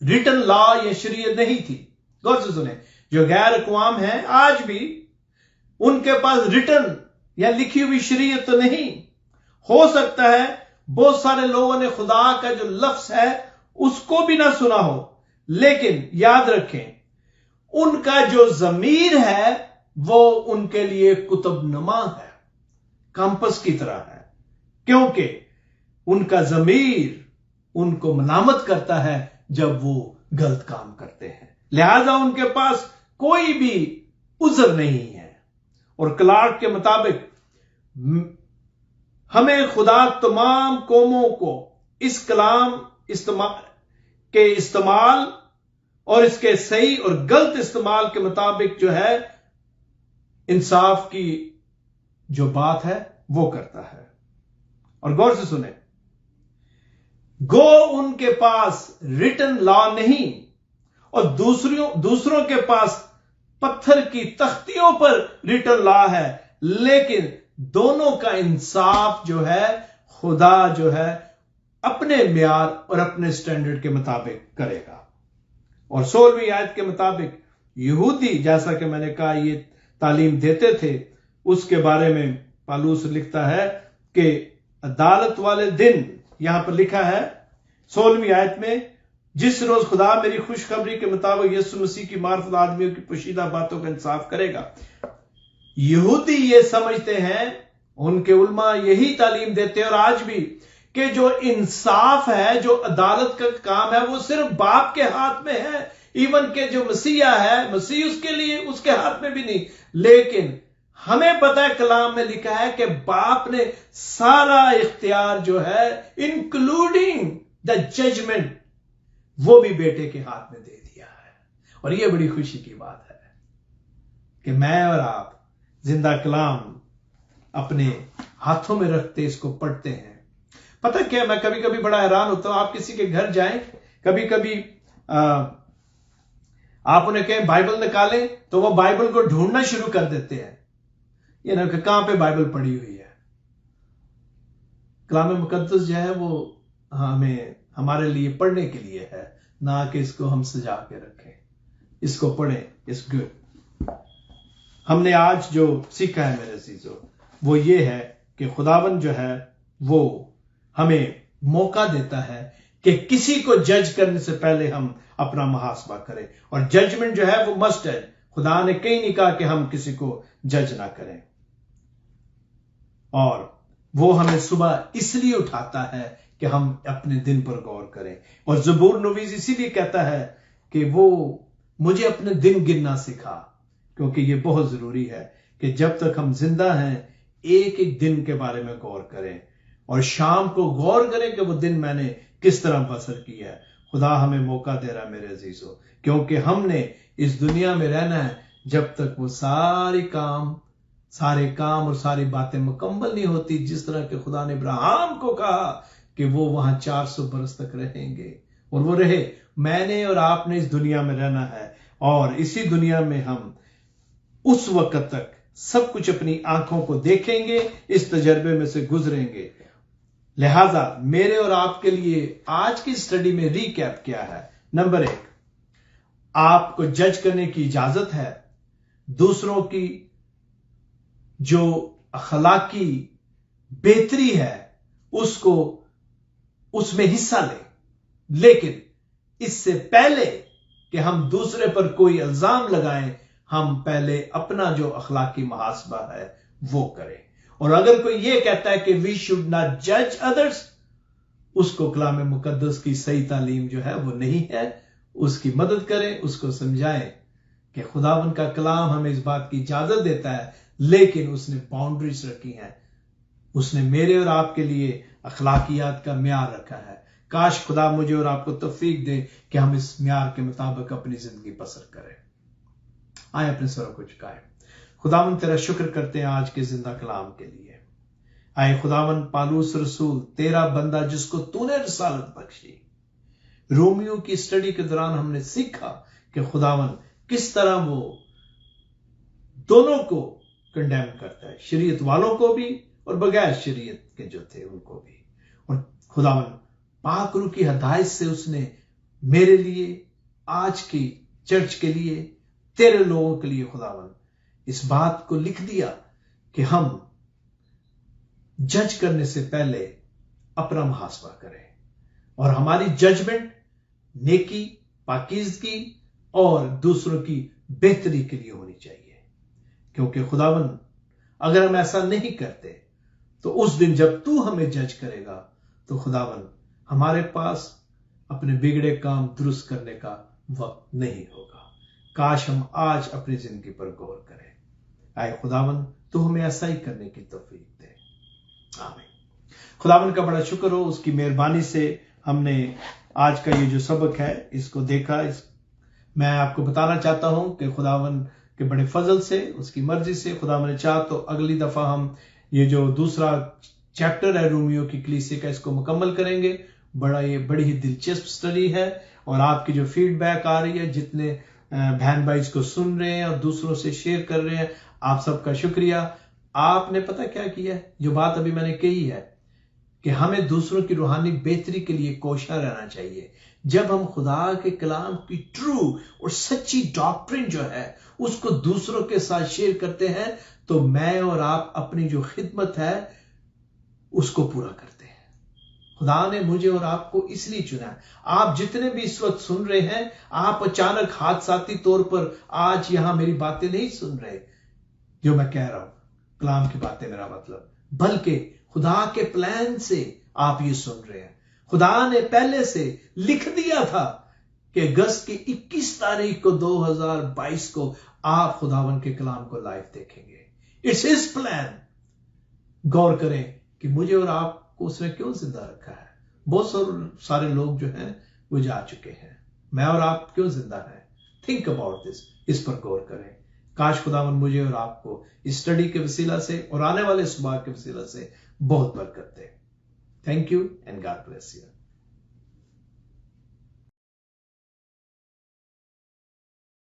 रिटन लॉ या शरीयत नहीं थी। गौर से सुने, जो गैर कौम है आज भी उनके पास रिटन या लिखी हुई शरीयत तो नहीं। हो सकता है बहुत सारे लोगों ने खुदा का जो लफ्ज है उसको भी ना सुना हो, लेकिन याद रखें उनका जो ज़मीर है वो उनके लिए कुतुब नमा है, कंपस की तरह है, क्योंकि उनका ज़मीर उनको मलामत करता है जब वो गलत काम करते हैं। लिहाजा उनके पास कोई भी उज़र नहीं है। और क्लार्क के मुताबिक हमें खुदा तमाम कौमों को इस कलाम के इस्तेमाल और इसके सही और गलत इस्तेमाल के मुताबिक जो है इंसाफ की जो बात है वो करता है। और गौर से सुने, गो उनके पास रिटन लॉ नहीं और दूसरों के पास पत्थर की तख्तियों पर रिटन लॉ है, लेकिन दोनों का इंसाफ जो है खुदा जो है अपने म्यार और अपने स्टैंडर्ड के मुताबिक करेगा। और 16वीं आयत के मुताबिक यहूदी, जैसा कि मैंने कहा, ये तालीम देते थे, उसके बारे में पालूस लिखता है कि अदालत वाले दिन, यहां पर लिखा है 16वीं आयत में, जिस रोज खुदा मेरी खुशखबरी के मुताबिक यीशु मसीह की मार्फत आदमियों की पोशीदा बातों का इंसाफ करेगा। यहूदी ये समझते हैं, उनके उलमा यही तालीम देते हैं और आज भी, कि जो इंसाफ है, जो अदालत का काम है, वो सिर्फ बाप के हाथ में है। इवन के जो मसीहा है, मसीह उसके लिए उसके हाथ में भी नहीं। लेकिन हमें पता है, कलाम में लिखा है कि बाप ने सारा इख्तियार जो है इंक्लूडिंग द जजमेंट वो भी बेटे के हाथ में दे दिया है। और ये बड़ी खुशी की बात है कि मैं और आप जिंदा कलाम अपने हाथों में रखते इसको पढ़ते हैं। पता क्या, मैं कभी कभी बड़ा हैरान होता हूं, आप किसी के घर जाएं, कभी कभी आप उन्हें कहें बाइबल निकालें तो वो बाइबल को ढूंढना शुरू कर देते हैं, ये ना कि कहां पे बाइबल पड़ी हुई है। कलाम मुकद्दस जो है वो हमें हमारे लिए पढ़ने के लिए है, ना कि इसको हम सजा के रखें। इसको पढ़ें, इट्स गुड। हमने आज जो सीखा है मेरे अजीजों, वो ये है कि खुदावन जो है वो हमें मौका देता है कि किसी को जज करने से पहले हम अपना मुहासबा करें। और जजमेंट जो है वो मस्ट है। खुदा ने कहीं नहीं कहा कि हम किसी को जज ना करें। और वो हमें सुबह इसलिए उठाता है कि हम अपने दिन पर गौर करें। और ज़बूर नवीस इसीलिए कहता है कि वो मुझे अपने दिन गिनना सिखा, क्योंकि ये बहुत जरूरी है कि जब तक हम जिंदा हैं एक एक दिन के बारे में गौर करें और शाम को गौर करें कि वो दिन मैंने किस तरह बसर किया है। खुदा हमें मौका दे रहा है मेरे अजीजों, क्योंकि हमने इस दुनिया में रहना है जब तक वो सारे काम और सारी बातें मुकम्मल नहीं होती। जिस तरह के खुदा ने इब्राहिम को कहा कि वो वहां 400 बरस तक रहेंगे, और वो रहे। मैंने और आपने इस दुनिया में रहना है और इसी दुनिया में हम उस वक्त तक सब कुछ अपनी आंखों को देखेंगे, इस तजर्बे में से गुजरेंगे। लिहाजा मेरे और आपके लिए आज की स्टडी में रिकैप क्या है। नंबर 1, आपको जज करने की इजाजत है। दूसरों की जो अखलाकी बेहतरी है उसको उसमें हिस्सा लें, लेकिन इससे पहले कि हम दूसरे पर कोई इल्जाम लगाएं, हम पहले अपना जो अखलाकी मुहासबा है वो करें। और अगर कोई ये कहता है कि वी शुड नॉट जज अदर्स, उसको कलाम मुकद्दस की सही तालीम जो है वो नहीं है। उसकी मदद करें, उसको समझाएं कि खुदावन का कलाम हमें इस बात की इजाजत देता है, लेकिन उसने बाउंड्रीज रखी हैं। उसने मेरे और आपके लिए अखलाकियात का म्यार रखा है। काश खुदा मुझे और आपको तौफीक दे कि हम इस म्यार के मुताबिक अपनी जिंदगी बसर करें। आए अपने सरों को झुकाएं। खुदावन तेरा शुक्र करते हैं आज के जिंदा कलाम के लिए। आए खुदावन, पालूस रसूल तेरा बंदा जिसको तूने रिसालत बख्शी, रोमियो की स्टडी के दौरान हमने सीखा کہ خداवन کس طرح وہ دونوں کو کنڈیم کرتا ہے، شریعت والوں کو بھی اور بغیر شریعت کے جو تھے ان کو بھی. اور خداون پاک روح کی ہدایت سے اس نے میرے لیے، آج کی چرچ کے لیے، تیرے لوگوں کے لیے خداون اس بات کو لکھ دیا کہ ہم جج کرنے سے پہلے اپنا محاسبہ کریں اور ہماری ججمنٹ نیکی، پاکیزگی اور دوسروں کی بہتری کے لیے ہونی چاہیے. کیونکہ خداون اگر ہم ایسا نہیں کرتے تو اس دن جب تو ہمیں جج کرے گا تو خداون ہمارے پاس اپنے بگڑے کام درست کرنے کا وقت نہیں ہوگا. کاش ہم آج اپنی زندگی پر غور کریں. اے خداون تو ہمیں ایسا ہی کرنے کی توفیق دے. آمین. خداون کا بڑا شکر ہو، اس کی مہربانی سے ہم نے آج کا یہ جو سبق ہے اس کو دیکھا. میں آپ کو بتانا چاہتا ہوں کہ خداون کے بڑے فضل سے، اس کی مرضی سے خداون نے چاہا تو اگلی دفعہ ہم یہ جو دوسرا چیپٹر ہے رومیو کی کلیسیا کا اس کو مکمل کریں گے. بڑی ہی دلچسپ سٹڈی ہے اور آپ کی جو فیڈ بیک آ رہی ہے، جتنے بہن بھائی اس کو سن رہے ہیں اور دوسروں سے شیئر کر رہے ہیں، آپ سب کا شکریہ. آپ نے پتہ کیا کیا ہے؟ جو بات ابھی میں نے کہی ہے کہ ہمیں دوسروں کی روحانی بہتری کے لیے کوشاں رہنا چاہیے. جب ہم خدا کے کلام کی ٹرو اور سچی ڈاکٹرن جو ہے اس کو دوسروں کے ساتھ شیئر کرتے ہیں تو میں اور آپ اپنی جو خدمت ہے اس کو پورا کرتے ہیں. خدا نے مجھے اور آپ کو اس لیے چنا ہے. آپ جتنے بھی اس وقت سن رہے ہیں، آپ اچانک حادثاتی طور پر آج یہاں میری باتیں نہیں سن رہے جو میں کہہ رہا ہوں، کلام کی باتیں میرا مطلب، بلکہ خدا کے پلان سے آپ یہ سن رہے ہیں. خدا نے پہلے سے لکھ دیا تھا کہ اگست کی 21 تاریخ کو 2022 کو آپ خداون کے کلام کو لائیو دیکھیں گے. It's his plan. غور کریں کہ مجھے اور آپ کو اس نے کیوں زندہ رکھا ہے. بہت سارے لوگ جو ہیں وہ جا چکے ہیں، میں اور آپ کیوں زندہ ہیں؟ Think about this. اس پر غور کریں. کاش خداون مجھے اور آپ کو اس اسٹڈی کے وسیلہ سے اور آنے والے صبح کے وسیلہ سے بہت برکت دے. Thank you and God bless you.